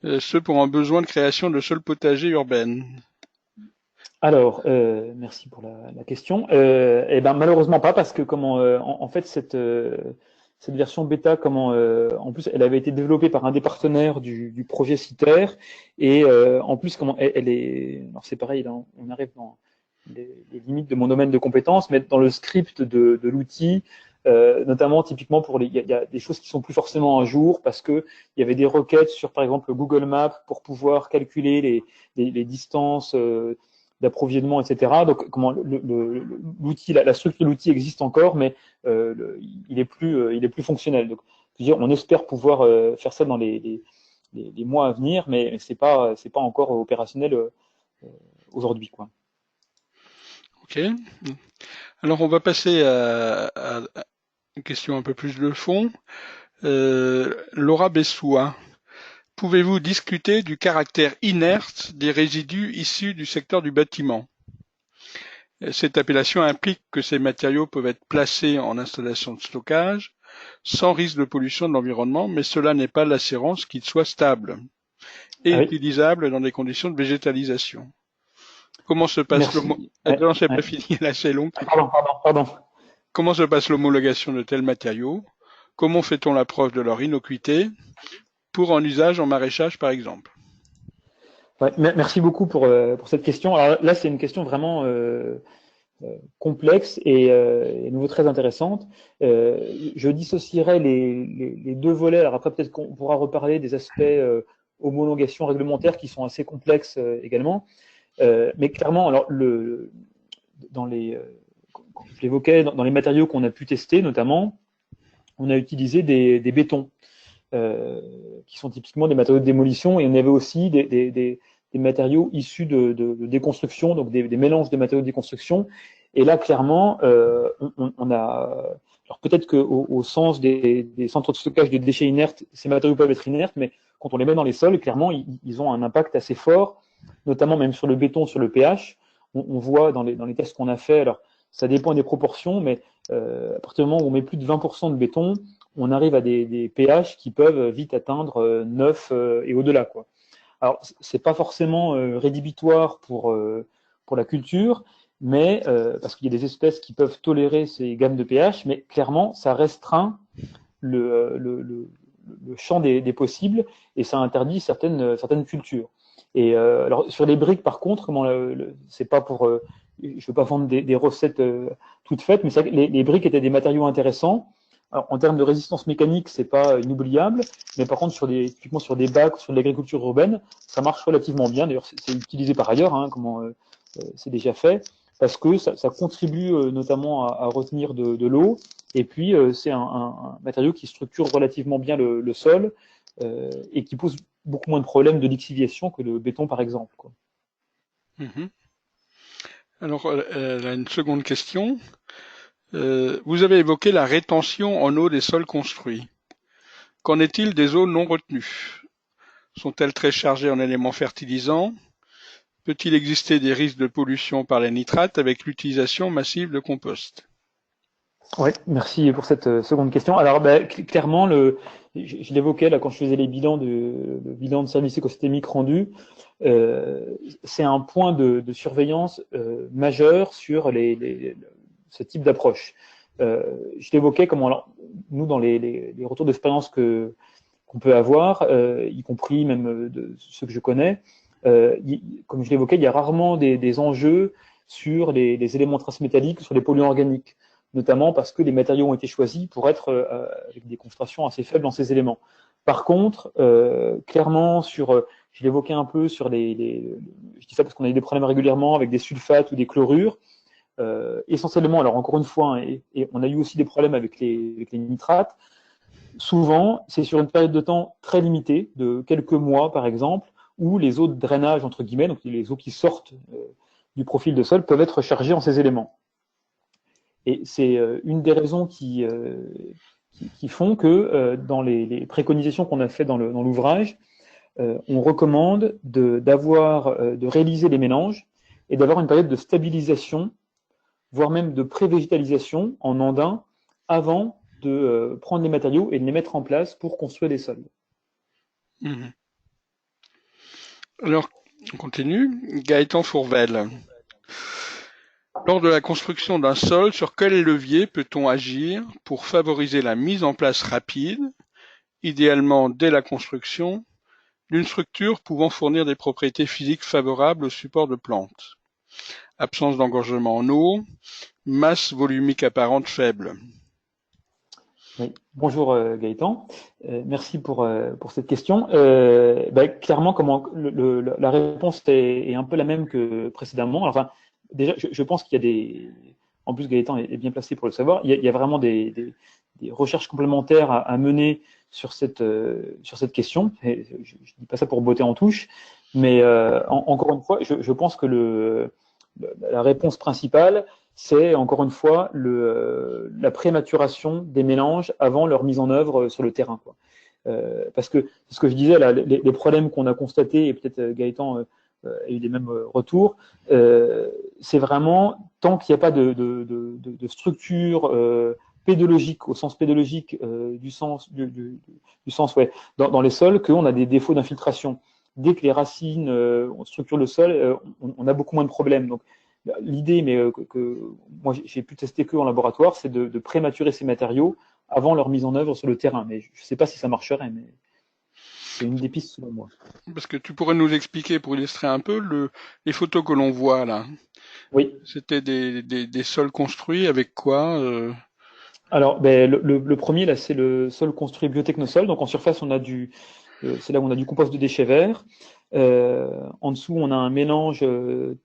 S1: ce pour un besoin de création de sol potager urbaine?
S2: Alors, merci pour la question. Malheureusement pas, parce que en fait cette version bêta, en plus, elle avait été développée par un des partenaires du projet CITER, et en plus, elle est, alors c'est pareil, là, on arrive dans les limites de mon domaine de compétences, mais dans le script de l'outil, notamment typiquement il y a des choses qui sont plus forcément à jour parce que il y avait des requêtes sur, par exemple, Google Maps pour pouvoir calculer les distances d'approvisionnement, etc. Donc, l'outil, la structure de l'outil existe encore, mais il est plus fonctionnel. Donc, on espère pouvoir faire ça dans les mois à venir, mais c'est pas encore opérationnel aujourd'hui, quoi.
S1: Ok. Alors, on va passer à une question un peu plus de fond. Laura Bessoua, pouvez-vous discuter du caractère inerte des résidus issus du secteur du bâtiment? Cette appellation implique que ces matériaux peuvent être placés en installation de stockage sans risque de pollution de l'environnement, mais cela n'est pas l'assurance qu'ils soient stables. et
S2: Ah oui,
S1: utilisable dans des conditions de végétalisation. Comment se passe
S2: merci.
S1: Attends, c'est pas
S2: Ouais.
S1: fini, là c'est long.
S2: Pardon.
S1: Comment se passe l'homologation de tels matériaux? Comment fait-on la preuve de leur innocuité pour un usage en maraîchage, par exemple?
S2: Ouais, merci beaucoup pour cette question. Alors là, c'est une question vraiment complexe et nouveau très intéressante. Je dissocierai les deux volets. Alors après, peut-être qu'on pourra reparler des aspects homologation réglementaire qui sont assez complexes également. Mais clairement, alors dans les, comme je l'évoquais, dans les matériaux qu'on a pu tester, notamment, on a utilisé des bétons qui sont typiquement des matériaux de démolition, et on avait aussi des matériaux issus de déconstruction, donc des mélanges de matériaux de déconstruction. Et là, clairement, on a. Alors peut-être qu'au sens des centres de stockage de déchets inertes, ces matériaux peuvent être inertes, mais quand on les met dans les sols, clairement, ils ont un impact assez fort, notamment même sur le béton, sur le pH. On voit dans les tests qu'on a fait, alors ça dépend des proportions, mais à partir du moment où on met plus de 20% de béton, on arrive à des pH qui peuvent vite atteindre 9 et au-delà, quoi. Alors, c'est pas forcément rédhibitoire pour la culture, mais parce qu'il y a des espèces qui peuvent tolérer ces gammes de pH, mais clairement, ça restreint le champ des possibles et ça interdit certaines cultures. Et alors sur les briques, par contre, c'est pas pour, je veux pas vendre des recettes toutes faites, mais les briques étaient des matériaux intéressants. Alors, en termes de résistance mécanique, c'est pas inoubliable, mais par contre typiquement sur des bacs, sur de l'agriculture urbaine, ça marche relativement bien. D'ailleurs, c'est utilisé par ailleurs, hein, comment c'est déjà fait, parce que ça contribue notamment à retenir de l'eau. Et puis, c'est un matériau qui structure relativement bien le sol et qui pose beaucoup moins de problèmes de lixiviation que le béton, par exemple, quoi.
S1: Mhm. Alors, elle a une seconde question. Vous avez évoqué la rétention en eau des sols construits. Qu'en est-il des eaux non retenues? Sont-elles très chargées en éléments fertilisants? Peut-il exister des risques de pollution par les nitrates avec l'utilisation massive de compost?
S2: Oui, merci pour cette seconde question. Alors, clairement, je l'évoquais là quand je faisais le bilan de services écosystémiques rendus. C'est un point de surveillance majeur sur ce type d'approche. Je l'évoquais comment, alors, nous, dans les retours d'expérience qu'on peut avoir, y compris même de ceux que je connais, comme je l'évoquais, il y a rarement des enjeux sur les éléments traces métalliques, sur les polluants organiques, notamment parce que les matériaux ont été choisis pour être avec des concentrations assez faibles dans ces éléments. Par contre, clairement, je l'évoquais un peu sur je dis ça parce qu'on a eu des problèmes régulièrement avec des sulfates ou des chlorures, essentiellement, alors encore une fois, hein, et on a eu aussi des problèmes avec les nitrates. Souvent, c'est sur une période de temps très limitée, de quelques mois par exemple, où les eaux de drainage, entre guillemets, donc les eaux qui sortent du profil de sol, peuvent être chargées en ces éléments. Et c'est une des raisons qui font que dans les préconisations qu'on a fait dans l'ouvrage, on recommande de réaliser les mélanges et d'avoir une période de stabilisation, voire même de pré-végétalisation en andin avant de prendre les matériaux et de les mettre en place pour construire des sols.
S1: Mhm. Alors, on continue. Gaëtan Fourvel. Lors de la construction d'un sol, sur quel levier peut-on agir pour favoriser la mise en place rapide, idéalement dès la construction, d'une structure pouvant fournir des propriétés physiques favorables au support de plantes? Absence d'engorgement en eau, masse volumique apparente faible.
S2: Oui. Bonjour Gaëtan, merci pour cette question. Clairement, la réponse est un peu la même que précédemment. Enfin, déjà, je pense qu'il y a en plus Gaëtan est bien placé pour le savoir, il y a vraiment des recherches complémentaires à mener sur cette question. Et je ne dis pas ça pour botter en touche, mais encore une fois, je pense que la réponse principale, c'est encore une fois la prématuration des mélanges avant leur mise en œuvre sur le terrain, quoi. Parce que ce que je disais là, les problèmes qu'on a constatés, et peut-être Gaëtan a eu les mêmes retours, c'est vraiment tant qu'il n'y a pas de structure pédologique, au sens pédologique du sens ouais, dans les sols, qu'on a des défauts d'infiltration. dès que les racines structurent le sol, on a beaucoup moins de problèmes. Donc l'idée, mais que moi j'ai pu tester que en laboratoire, c'est de prématurer ces matériaux avant leur mise en œuvre sur le terrain. Mais je ne sais pas si ça marcherait, mais c'est une des pistes selon moi.
S1: Parce que tu pourrais nous expliquer, pour illustrer un peu, les photos que l'on voit là.
S2: Oui.
S1: C'était des sols construits avec quoi
S2: Alors, ben, le premier, là, c'est le sol construit biotechnosol. Donc, en surface, c'est là où on a du compost de déchets verts. En dessous, on a un mélange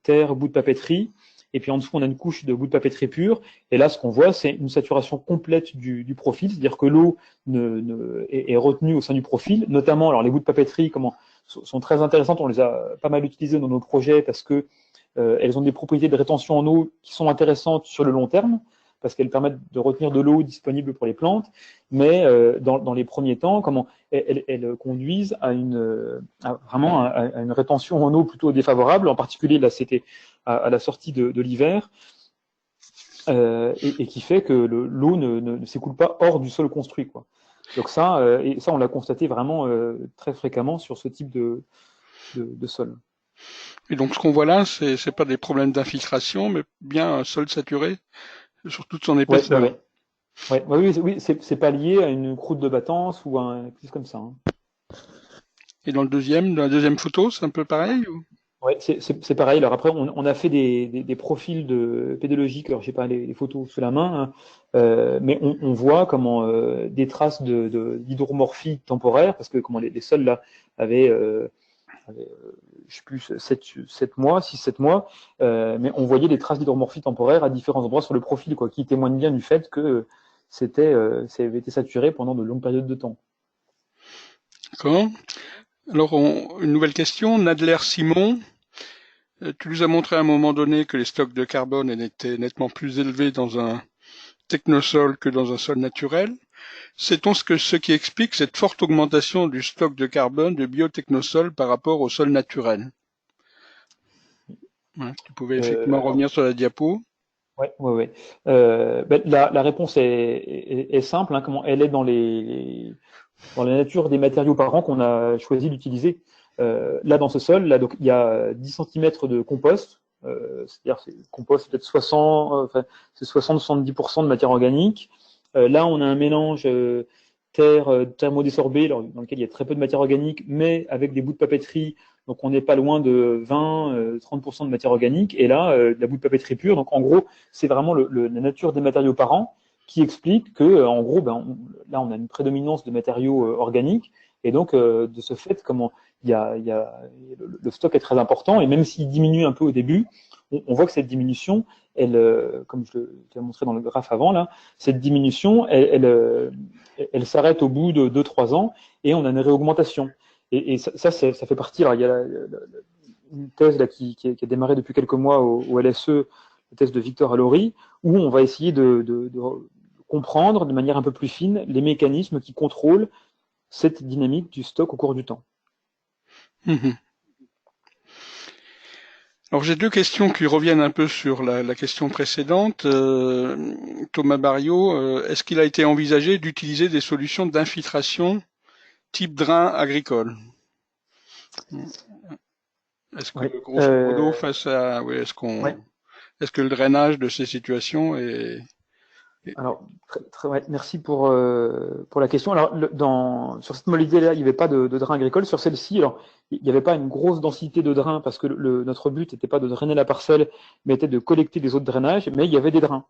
S2: terre, bout de papeterie. Et puis, en dessous, on a une couche de bout de papeterie pure. Et là, ce qu'on voit, c'est une saturation complète du profil. C'est-à-dire que l'eau est retenue au sein du profil. Notamment, alors, les bouts de papeterie, sont très intéressantes. On les a pas mal utilisées dans nos projets parce que elles ont des propriétés de rétention en eau qui sont intéressantes sur le long terme, parce qu'elles permettent de retenir de l'eau disponible pour les plantes, mais dans les premiers temps, elles conduisent vraiment à une rétention en eau plutôt défavorable. En particulier, là, c'était à la sortie de l'hiver, et qui fait que l'eau ne s'écoule pas hors du sol construit, quoi. Donc et ça, on l'a constaté vraiment très fréquemment sur ce type de sol.
S1: Et donc ce qu'on voit là, c'est pas des problèmes d'infiltration, mais bien un sol saturé sur toute son
S2: Ouais, ouais,
S1: épaisseur.
S2: ouais. Ouais, oui, oui, c'est pas lié à une croûte de battance ou à quelque chose comme ça, hein.
S1: Et dans la deuxième photo, c'est un peu pareil ou
S2: Ouais, c'est pareil. Alors après, on a fait des profils pédologiques. Alors, j'ai pas les photos sous la main, hein, mais on voit comment des traces d'hydromorphie temporaire, parce que comment les sols là avaient, je sais plus, 7 mois, 6-7 mois, mais on voyait des traces d'hydromorphie temporaire à différents endroits sur le profil, quoi, qui témoignent bien du fait que ça avait été saturé pendant de longues périodes de temps.
S1: D'accord. Alors une nouvelle question, Nadler-Simon. Tu nous as montré à un moment donné que les stocks de carbone étaient nettement plus élevés dans un technosol que dans un sol naturel. Sait-on ce qui explique cette forte augmentation du stock de carbone de biotechnosol par rapport au sol naturel? Ouais, tu pouvais effectivement
S2: Alors,
S1: revenir sur la diapo.
S2: ouais, ouais, ouais. Ben, la réponse est simple, hein, comment elle est dans la nature des matériaux parents qu'on a choisi d'utiliser. Là, dans ce sol, là, donc, il y a 10 centimètres de compost, c'est-à-dire c'est compost peut-être 60-70% de matière organique. Là, on a un mélange terre thermodésorbée dans lequel il y a très peu de matière organique, mais avec des bouts de papeterie. Donc, on n'est pas loin de 20-30% de matière organique. Et là, de la bout de papeterie pure. Donc, en gros, c'est vraiment la nature des matériaux parents qui explique que, en gros, là, on a une prédominance de matériaux organiques, et donc, de ce fait, comment le stock est très important, et même s'il diminue un peu au début, on voit que cette diminution, comme je l'ai montré dans le graphe avant, là, cette diminution, elle s'arrête au bout de 2-3 ans, et on a une réaugmentation. Et ça fait partie. Alors, il y a une thèse là, qui a démarré depuis quelques mois au LSE, la thèse de Victor Allori, où on va essayer de comprendre de manière un peu plus fine les mécanismes qui contrôlent cette dynamique du stock au cours du temps.
S1: Mhm. Alors j'ai deux questions qui reviennent un peu sur la question précédente. Thomas Barriot, est-ce qu'il a été envisagé d'utiliser des solutions d'infiltration type drain agricole? Est-ce que,
S2: Ouais.
S1: grosso modo, face à, oui,
S2: Ouais.
S1: est-ce que le drainage de ces situations
S2: Alors, ouais, merci pour la question. Alors, sur cette molécule-là, il n'y avait pas de drain agricole. Sur celle-ci, alors, il n'y avait pas une grosse densité de drains parce que notre but n'était pas de drainer la parcelle, mais était de collecter des eaux de drainage, mais il y avait des drains.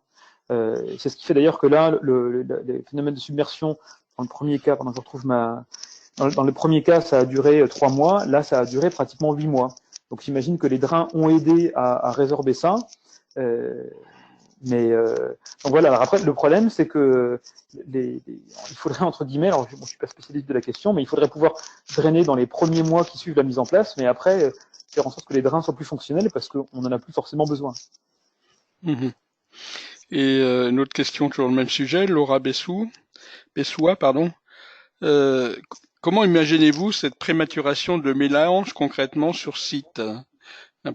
S2: C'est ce qui fait d'ailleurs que là, les phénomènes de submersion, dans le premier cas, pendant que je retrouve dans le premier cas, ça a duré 3 mois. Là, ça a duré pratiquement 8 mois. Donc, j'imagine que les drains ont aidé à résorber ça. Euh, donc voilà. Alors après, le problème, c'est que il faudrait entre guillemets, alors je suis pas spécialiste de la question, mais il faudrait pouvoir drainer dans les premiers mois qui suivent la mise en place, mais après faire en sorte que les drains soient plus fonctionnels parce qu'on en a plus forcément besoin.
S1: Mhm. Et une autre question toujours le même sujet, Laura Bessoua, pardon. Comment imaginez-vous cette prématuration de mélange concrètement sur site?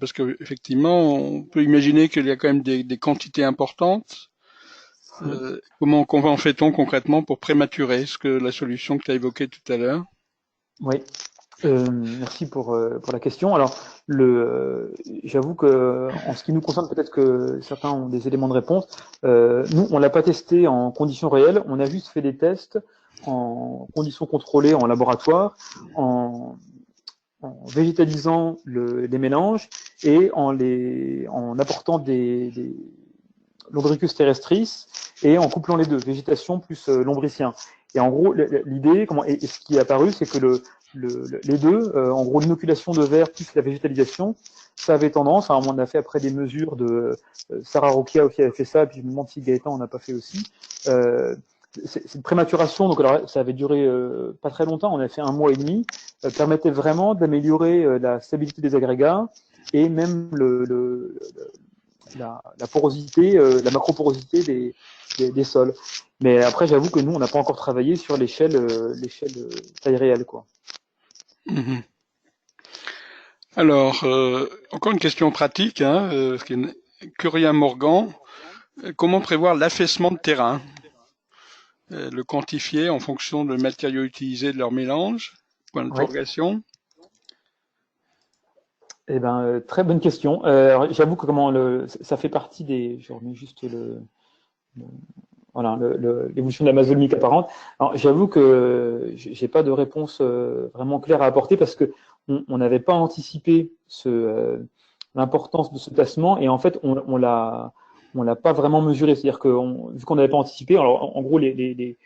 S1: Parce que effectivement, on peut imaginer qu'il y a quand même des quantités importantes. Comment fait-on concrètement pour prématurer? Est-ce que la solution que tu as évoquée tout à l'heure?
S2: Oui. Merci pour la question. Alors, j'avoue que en ce qui nous concerne, peut-être que certains ont des éléments de réponse. Nous, on l'a pas testé en conditions réelles. On a juste fait des tests en conditions contrôlées en laboratoire, en, en végétalisant les mélanges et en apportant des lombricus terrestris et en couplant les deux, végétation plus lombricien. Et en gros, l'idée, et ce qui est apparu, c'est que les deux, en gros, l'inoculation de verre plus la végétalisation, ça avait tendance, on a fait après des mesures de Sarah Roquia aussi avait fait ça, et puis je me demande si Gaëtan en a pas fait aussi. Cette prématuration, donc alors ça avait duré pas très longtemps, on a fait 1 mois et demi, permettait vraiment d'améliorer la stabilité des agrégats et même la porosité, la macroporosité des sols. Mais après, j'avoue que nous, on n'a pas encore travaillé sur l'échelle taille réelle, quoi.
S1: Mhm. Alors, encore une question pratique, hein, Curien Morgan, comment prévoir l'affaissement de terrain? Le quantifier en fonction de matériaux utilisés de leur mélange? Point d'interrogation.
S2: Eh ben, très bonne question. J'avoue que ça fait partie des. Je remets juste voilà, l'évolution de la masse volumique apparente. Alors, j'avoue que j'ai pas de réponse vraiment claire à apporter parce que on n'avait pas anticipé l'importance de ce tassement et en fait on l'a pas vraiment mesuré. C'est-à-dire que vu qu'on n'avait pas anticipé, alors en gros les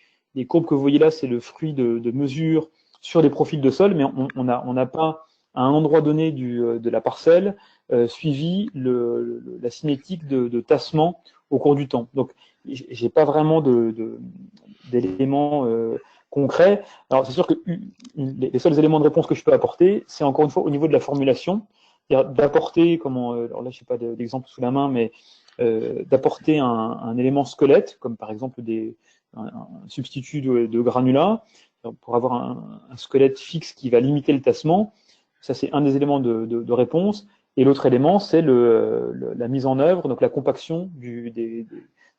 S2: courbes que vous voyez là, c'est le fruit de mesures sur des profils de sol, mais on n'a pas à un endroit donné de la parcelle suivi la cinétique de tassement au cours du temps. Donc j'ai pas vraiment d'éléments concrets. Alors c'est sûr que les seuls éléments de réponse que je peux apporter, c'est encore une fois au niveau de la formulation, c'est-à-dire d'apporter alors là je sais pas d'exemple sous la main, mais d'apporter un élément squelette, comme par exemple un substitut de granulats, pour avoir un squelette fixe qui va limiter le tassement. Ça c'est un des éléments de réponse. Et l'autre élément, c'est la mise en œuvre, donc la compaction des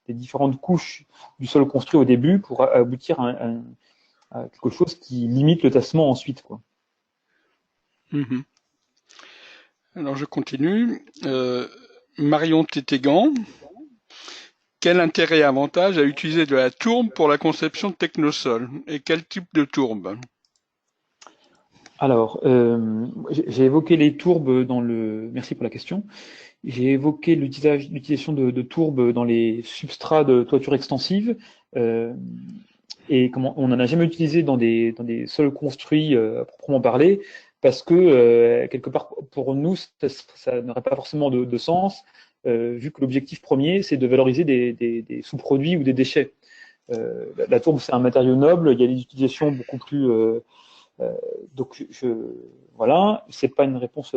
S2: différentes couches du sol construit au début pour aboutir à quelque chose qui limite le tassement ensuite, quoi.
S1: Mhm. Alors je continue. Marion Tétégan, quel intérêt et avantage à utiliser de la tourbe pour la conception de technosols? Et quel type de tourbe?
S2: Alors, j'ai évoqué les tourbes dans le. Merci pour la question. J'ai évoqué l'utilisation de tourbes dans les substrats de toiture extensive. Et on n'en a jamais utilisé dans des sols construits à proprement parler, parce que quelque part pour nous ça n'aurait pas forcément de sens, vu que l'objectif premier c'est de valoriser des sous-produits ou des déchets. La tourbe c'est un matériau noble, il y a des utilisations beaucoup plus donc voilà, c'est pas une réponse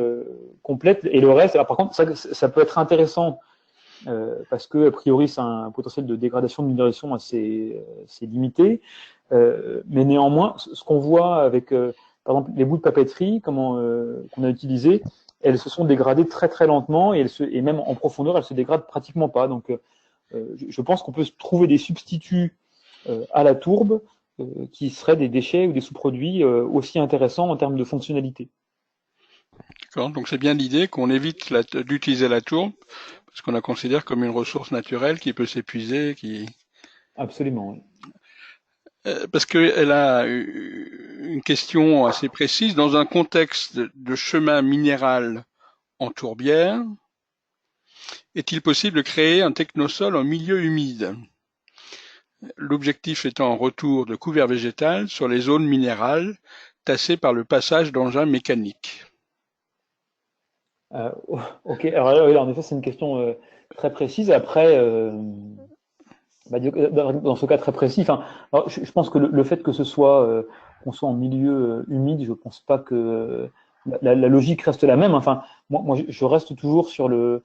S2: complète. Et le reste, alors par contre, ça peut être intéressant parce que a priori, c'est un potentiel de dégradation de mineralisation assez limité. Mais néanmoins, ce qu'on voit avec, par exemple, les bouts de papeterie, qu'on a utilisés, elles se sont dégradées très très lentement et même en profondeur, elles se dégradent pratiquement pas. Donc, je pense qu'on peut trouver des substituts à la tourbe qui seraient des déchets ou des sous-produits aussi intéressants en termes de fonctionnalité.
S1: D'accord. Donc c'est bien l'idée qu'on évite d'utiliser la tourbe parce qu'on la considère comme une ressource naturelle qui peut s'épuiser,
S2: Absolument, oui.
S1: Parce qu'elle a une question assez précise. Dans un contexte de chemin minéral en tourbière, est-il possible de créer un technosol en milieu humide? L'objectif étant un retour de couvert végétal sur les zones minérales tassées par le passage d'engins mécaniques.
S2: Ok, alors là, en effet, c'est une question très précise. Après, dans ce cas très précis, je pense que le fait que qu'on soit en milieu humide, je pense pas que la logique reste la même. Enfin, moi, je reste toujours sur le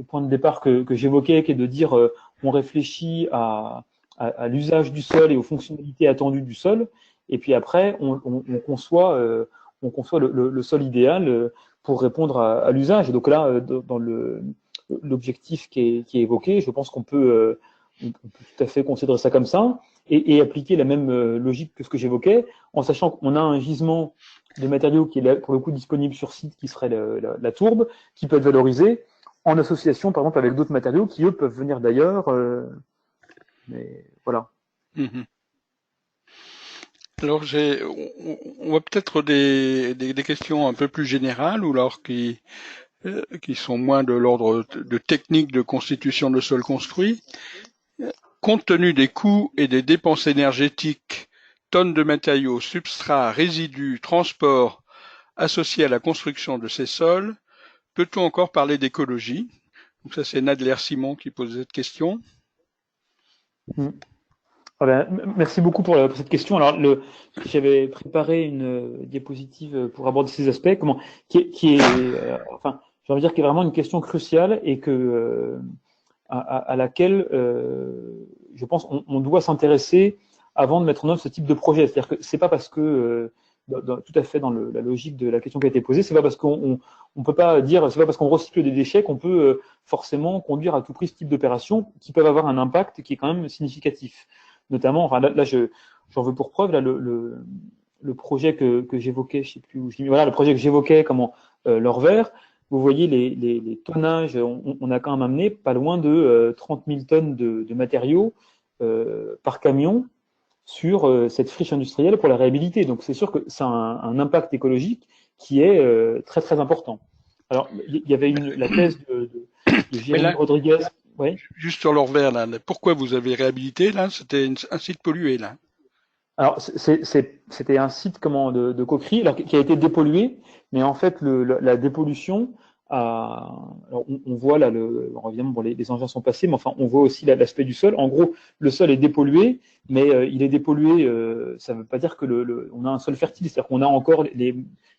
S2: point de départ que j'évoquais, qui est de dire on réfléchit à l'usage du sol et aux fonctionnalités attendues du sol, et puis après on conçoit le sol idéal pour répondre à l'usage. Et donc là, dans l'objectif qui est évoqué, je pense on peut tout à fait considérer ça comme ça. et appliquer la même logique que ce que j'évoquais, en sachant qu'on a un gisement de matériaux qui est là, pour le coup disponible sur site, qui serait la tourbe, qui peut être valorisé en association, par exemple, avec d'autres matériaux qui, eux, peuvent venir d'ailleurs. Mais voilà.
S1: Mhm. Alors, on voit peut-être des questions un peu plus générales, ou alors qui sont moins de l'ordre de technique de constitution de sol construit. Compte tenu des coûts et des dépenses énergétiques, tonnes de matériaux, substrats, résidus, transports associés à la construction de ces sols, peut-on encore parler d'écologie? Donc ça, c'est Nadler Simon qui pose cette question.
S2: Ah ben, merci beaucoup pour cette question. Alors, j'avais préparé une diapositive pour aborder ces aspects, qui est enfin, j'ai envie de dire, qui est vraiment une question cruciale et à laquelle je pense on doit s'intéresser avant de mettre en œuvre ce type de projet. C'est-à-dire que c'est pas parce que tout à fait dans la logique de la question qui a été posée, c'est pas parce qu'on peut pas dire, c'est pas parce qu'on recycle des déchets qu'on peut forcément conduire à tout prix ce type d'opération qui peuvent avoir un impact qui est quand même significatif. Notamment, enfin là j'en veux pour preuve là le projet que j'évoquais, je sais plus où voilà, le projet que j'évoquais, l'Orvers. Vous voyez les tonnages, on a quand même amené pas loin de 30 000 tonnes de matériaux par camion sur cette friche industrielle pour la réhabiliter. Donc c'est sûr que c'est un impact écologique qui est très très important. Alors il y avait la thèse de Jérémy
S1: Là,
S2: Rodriguez. Ouais.
S1: juste sur l'Orvers, là, pourquoi vous avez réhabilité, là? C'était un site pollué, là.
S2: Alors c'était un site de coquerie, alors qui a été dépollué, mais en fait la dépollution alors on voit là alors évidemment bon, les engins sont passés, mais enfin on voit aussi l'aspect du sol. En gros, le sol est dépollué, mais il est dépollué. Ça ne veut pas dire que on a un sol fertile, c'est-à-dire qu'on a encore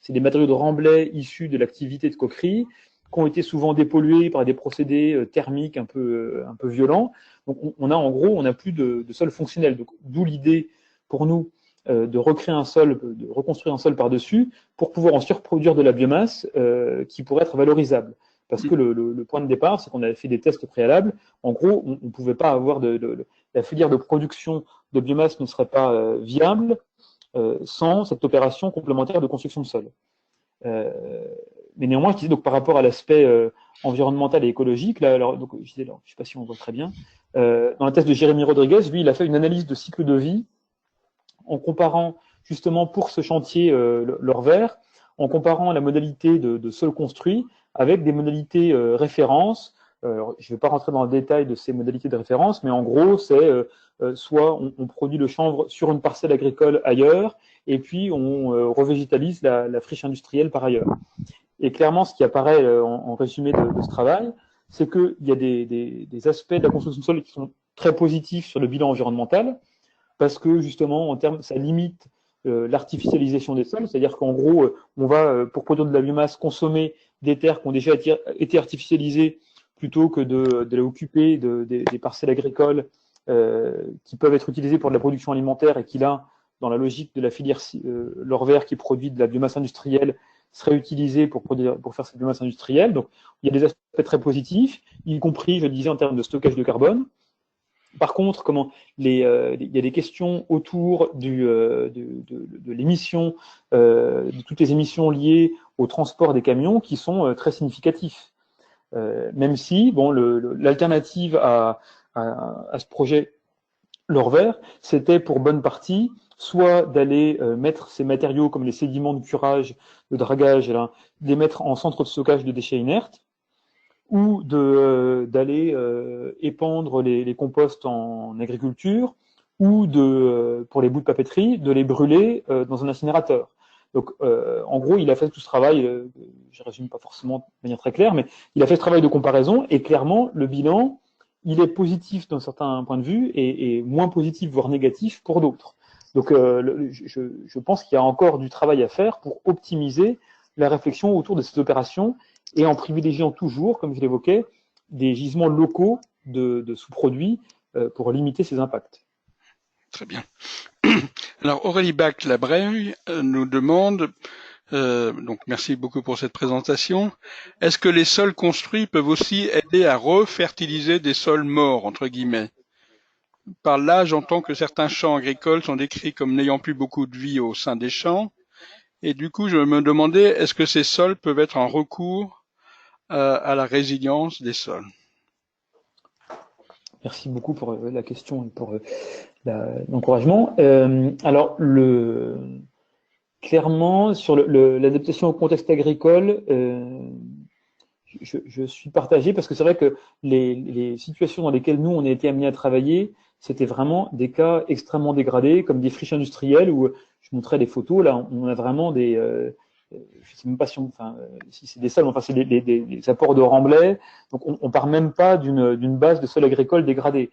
S2: c'est des matériaux de remblai issus de l'activité de coquerie qui ont été souvent dépollués par des procédés thermiques un peu violents. Donc on a en gros on n'a plus de sol fonctionnel. Donc d'où l'idée pour nous de recréer un sol, de reconstruire un sol par-dessus pour pouvoir en surproduire de la biomasse qui pourrait être valorisable. Parce que le point de départ, c'est qu'on avait fait des tests préalables. En gros, on ne pouvait pas avoir la filière de production de biomasse ne serait pas viable sans cette opération complémentaire de construction de sol. Mais néanmoins, je disais donc par rapport à l'aspect environnemental et écologique, là, alors, donc, je disais, alors, je ne sais pas si on voit très bien, dans la thèse de Jérémy Rodriguez, lui, il a fait une analyse de cycle de vie en comparant justement pour ce chantier l'Orvers, en comparant la modalité de sol construit avec des modalités référence. Alors, je ne vais pas rentrer dans le détail de ces modalités de référence, mais en gros, c'est soit on produit le chanvre sur une parcelle agricole ailleurs, et puis on revégétalise la friche industrielle par ailleurs. Et clairement, ce qui apparaît en résumé de ce travail, c'est qu'il y a des aspects de la construction de sol qui sont très positifs sur le bilan environnemental, parce que justement, en termes, ça limite l'artificialisation des sols, c'est-à-dire qu'en gros, on va, pour produire de la biomasse, consommer des terres qui ont déjà été artificialisées plutôt que de occuper des parcelles agricoles qui peuvent être utilisées pour de la production alimentaire et qui, là, dans la logique de la filière l'Orvers qui produit de la biomasse industrielle, serait utilisée pour faire cette biomasse industrielle. Donc, il y a des aspects très positifs, y compris, je le disais, en termes de stockage de carbone. Par contre, il y a des questions autour de l'émission, de toutes les émissions liées au transport des camions qui sont très significatifs. Même si, bon, l'alternative à ce projet l'Orvers, c'était pour bonne partie soit d'aller mettre ces matériaux comme les sédiments de curage, de dragage, là, les mettre en centre de stockage de déchets inertes, ou d'aller épandre les composts en agriculture, ou pour les bouts de papeterie, de les brûler dans un incinérateur. Donc, en gros, il a fait tout ce travail, je ne résume pas forcément de manière très claire, mais il a fait ce travail de comparaison, et clairement, le bilan, il est positif d'un certain point de vue, et moins positif, voire négatif, pour d'autres. Donc, je pense qu'il y a encore du travail à faire pour optimiser la réflexion autour de ces opérations, et en privilégiant toujours, comme je l'évoquais, des gisements locaux de sous-produits pour limiter ces impacts.
S1: Très bien. Alors Aurélie Bach-Labreuil nous demande, donc merci beaucoup pour cette présentation, est-ce que les sols construits peuvent aussi aider à refertiliser des sols morts, entre guillemets? Par là, j'entends que certains champs agricoles sont décrits comme n'ayant plus beaucoup de vie au sein des champs. Et du coup, je me demandais, est-ce que ces sols peuvent être un recours à la résilience des sols?
S2: Merci beaucoup pour la question et pour l'encouragement. Alors, clairement, sur l'adaptation au contexte agricole, je suis partagé parce que c'est vrai que les situations dans lesquelles nous, on a été amenés à travailler, c'était vraiment des cas extrêmement dégradés, comme des friches industrielles où je montrais des photos. Là, on a vraiment je sais même pas si c'est des sols, mais enfin, c'est des apports de remblai. Donc, on part même pas d'une base de sol agricole dégradé.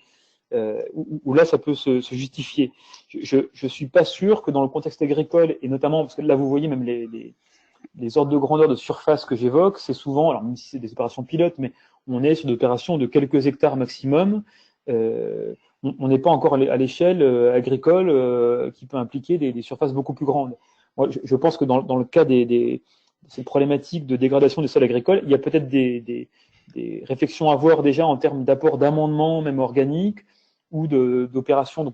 S2: Où là, ça peut se justifier. Je suis pas sûr que dans le contexte agricole, et notamment, parce que là, vous voyez même les ordres de grandeur de surface que j'évoque, c'est souvent, alors même si c'est des opérations pilotes, mais on est sur des opérations de quelques hectares maximum. On n'est pas encore à l'échelle agricole qui peut impliquer des surfaces beaucoup plus grandes. Moi, je pense que dans le cas de ces problématiques de dégradation des sols agricoles, il y a peut-être des réflexions à avoir déjà en termes d'apport d'amendements, même organiques, ou d'opérations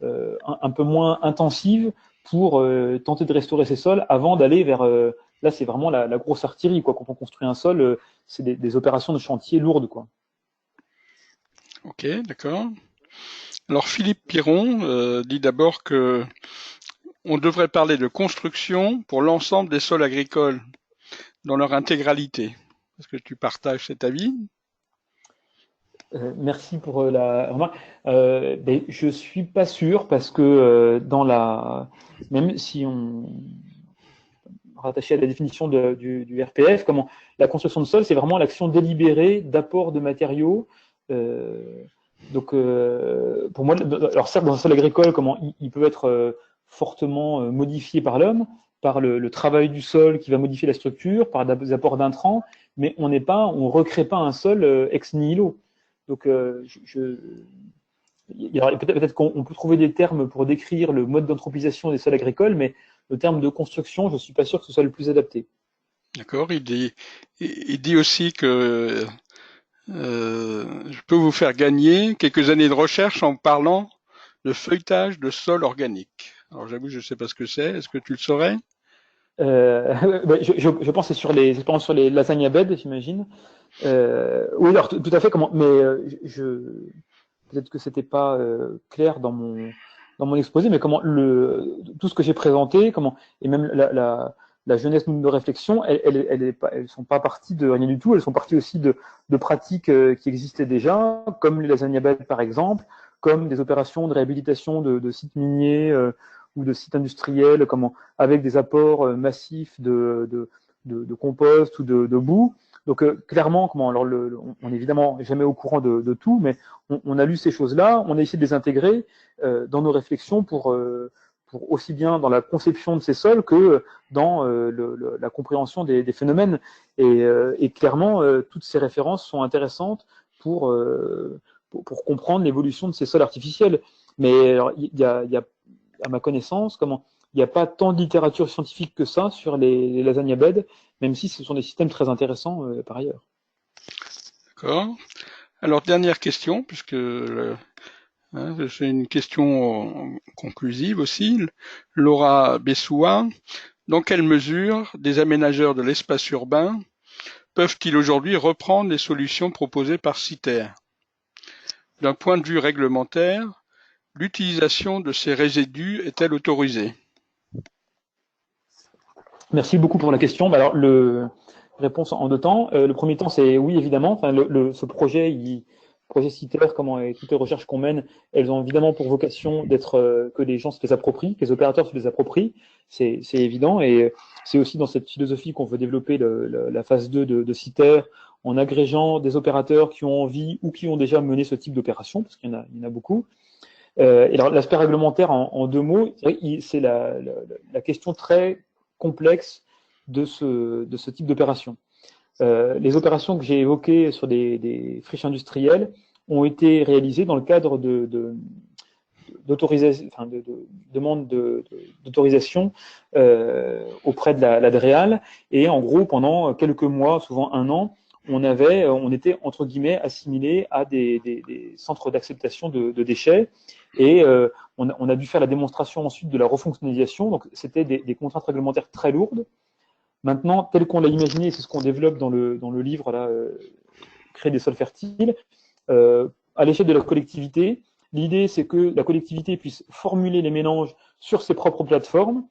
S2: un peu moins intensives pour tenter de restaurer ces sols avant d'aller vers là c'est vraiment la grosse artillerie quoi. Quand on construit un sol, c'est des opérations de chantier lourdes quoi.
S1: Ok, d'accord. Alors Philippe Piron dit d'abord que on devrait parler de construction pour l'ensemble des sols agricoles dans leur intégralité. Est-ce que tu partages cet avis?
S2: Merci pour la remarque. Ben, je suis pas sûr parce que même si on rattaché à la définition du RPF, comment la construction de sol, c'est vraiment l'action délibérée d'apport de matériaux. Euh, pour moi, alors certes, dans un sol agricole, comment il peut être fortement modifié par l'homme, par le travail du sol qui va modifier la structure, par des apports d'intrants, mais on recrée pas un sol ex nihilo. Donc, peut-être qu'on peut trouver des termes pour décrire le mode d'anthropisation des sols agricoles, mais le terme de construction, je ne suis pas sûr que ce soit le plus adapté.
S1: D'accord. Il dit aussi que je peux vous faire gagner quelques années de recherche en parlant de feuilletage de sol organique. Alors j'avoue, je ne sais pas ce que c'est. Est-ce que tu le saurais?
S2: Je pense que c'est sur les expériences sur les lasagna bed, j'imagine. Oui, alors tout à fait. Mais peut-être que c'était pas clair dans mon exposé, mais tout ce que j'ai présenté, et même la jeunesse de réflexion, elles sont pas parties de rien du tout. Elles sont parties aussi de pratiques qui existaient déjà, comme les lasagna bed par exemple, comme des opérations de réhabilitation de sites miniers ou de sites industriels, avec des apports massifs de compost ou de boue. Donc clairement, on n'est évidemment jamais au courant de tout, mais on a lu ces choses-là, on a essayé de les intégrer dans nos réflexions pour aussi bien dans la conception de ces sols que dans la compréhension des phénomènes. Et clairement, toutes ces références sont intéressantes pour comprendre l'évolution de ces sols artificiels. Mais il y a, à ma connaissance, il n'y a pas tant de littérature scientifique que ça sur les lasagna bed, même si ce sont des systèmes très intéressants par ailleurs.
S1: D'accord. Alors dernière question, puisque c'est une question conclusive aussi. Laura Bessoua, dans quelle mesure des aménageurs de l'espace urbain peuvent-ils aujourd'hui reprendre les solutions proposées par CITER? D'un point de vue réglementaire, l'utilisation de ces résidus est-elle autorisée?
S2: Merci beaucoup pour la question. Alors, réponse en deux temps. Le premier temps, c'est oui, évidemment. Enfin, ce projet CITER, et toutes les recherches qu'on mène, elles ont évidemment pour vocation d'être que les gens se les approprient, que les opérateurs se les approprient. C'est évident. Et c'est aussi dans cette philosophie qu'on veut développer la phase 2 de CITER en agrégeant des opérateurs qui ont envie ou qui ont déjà mené ce type d'opération, parce qu'il y en a beaucoup. Et alors, l'aspect réglementaire, en deux mots, c'est la question très complexe de ce type d'opération. Les opérations que j'ai évoquées sur des friches industrielles ont été réalisées dans le cadre d'autorisation, demande d'autorisation auprès de la DREAL. Et en gros, pendant quelques mois, souvent un an, on était entre guillemets assimilé à des centres d'acceptation de déchets. Et on a dû faire la démonstration ensuite de la refonctionnalisation. Donc, c'était des contraintes réglementaires très lourdes. Maintenant, tel qu'on l'a imaginé, c'est ce qu'on développe dans le livre là, Créer des sols fertiles, à l'échelle de la collectivité. L'idée, c'est que la collectivité puisse formuler les mélanges sur ses propres plateformes.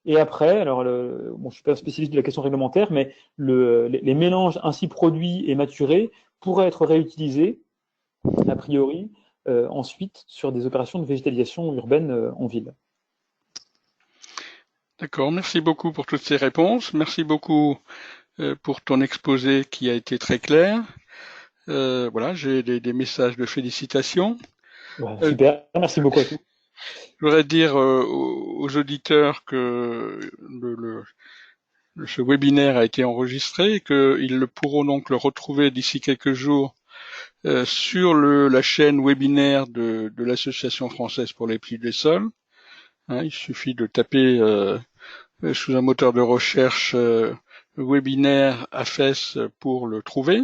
S2: Et après, alors, bon, je ne suis pas spécialiste de la question réglementaire, mais les mélanges ainsi produits et maturés pourraient être réutilisés, a priori, ensuite sur des opérations de végétalisation urbaine en ville.
S1: D'accord, merci beaucoup pour toutes ces réponses. Merci beaucoup pour ton exposé qui a été très clair. Voilà, j'ai des messages de félicitations.
S2: Ouais, super, merci beaucoup à tous.
S1: Je voudrais dire aux auditeurs que ce webinaire a été enregistré et qu'ils pourront donc le retrouver d'ici quelques jours sur la chaîne webinaire de l'Association française pour les pluies des sols. Hein, il suffit de taper sous un moteur de recherche webinaire AFES pour le trouver.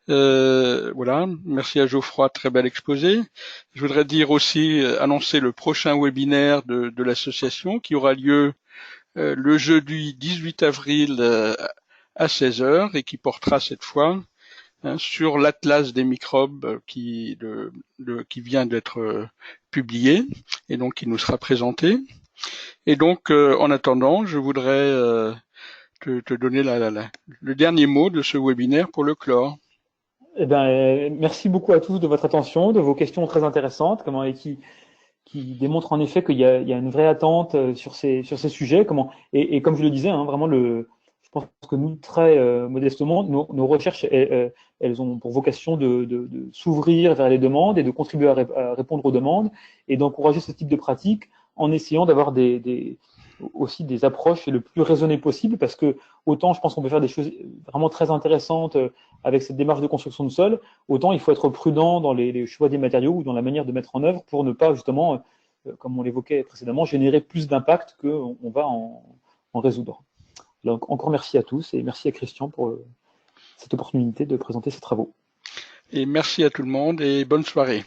S1: Voilà, merci à Geoffroy, très bel exposé. Je voudrais dire aussi, annoncer le prochain webinaire de l'association qui aura lieu le jeudi 18 avril à 16 heures et qui portera cette fois sur l'atlas des microbes qui vient d'être publié et donc qui nous sera présenté. Et donc, en attendant, je voudrais te donner le dernier mot de ce webinaire pour le clore.
S2: Eh ben, merci beaucoup à tous de votre attention, de vos questions très intéressantes, qui démontrent en effet qu'il y a une vraie attente sur ces sujets. Et comme je le disais, hein, vraiment, je pense que nous, très modestement, nos recherches, elles ont pour vocation de s'ouvrir vers les demandes et de contribuer à répondre aux demandes et d'encourager ce type de pratique en essayant d'avoir aussi des approches le plus raisonnées possible, parce que autant je pense qu'on peut faire des choses vraiment très intéressantes avec cette démarche de construction de sol, autant il faut être prudent dans les choix des matériaux ou dans la manière de mettre en œuvre pour ne pas justement, comme on l'évoquait précédemment, générer plus d'impact qu'on va en résoudre. Donc encore merci à tous et merci à Christian pour cette opportunité de présenter ses travaux.
S1: Et merci à tout le monde et bonne soirée.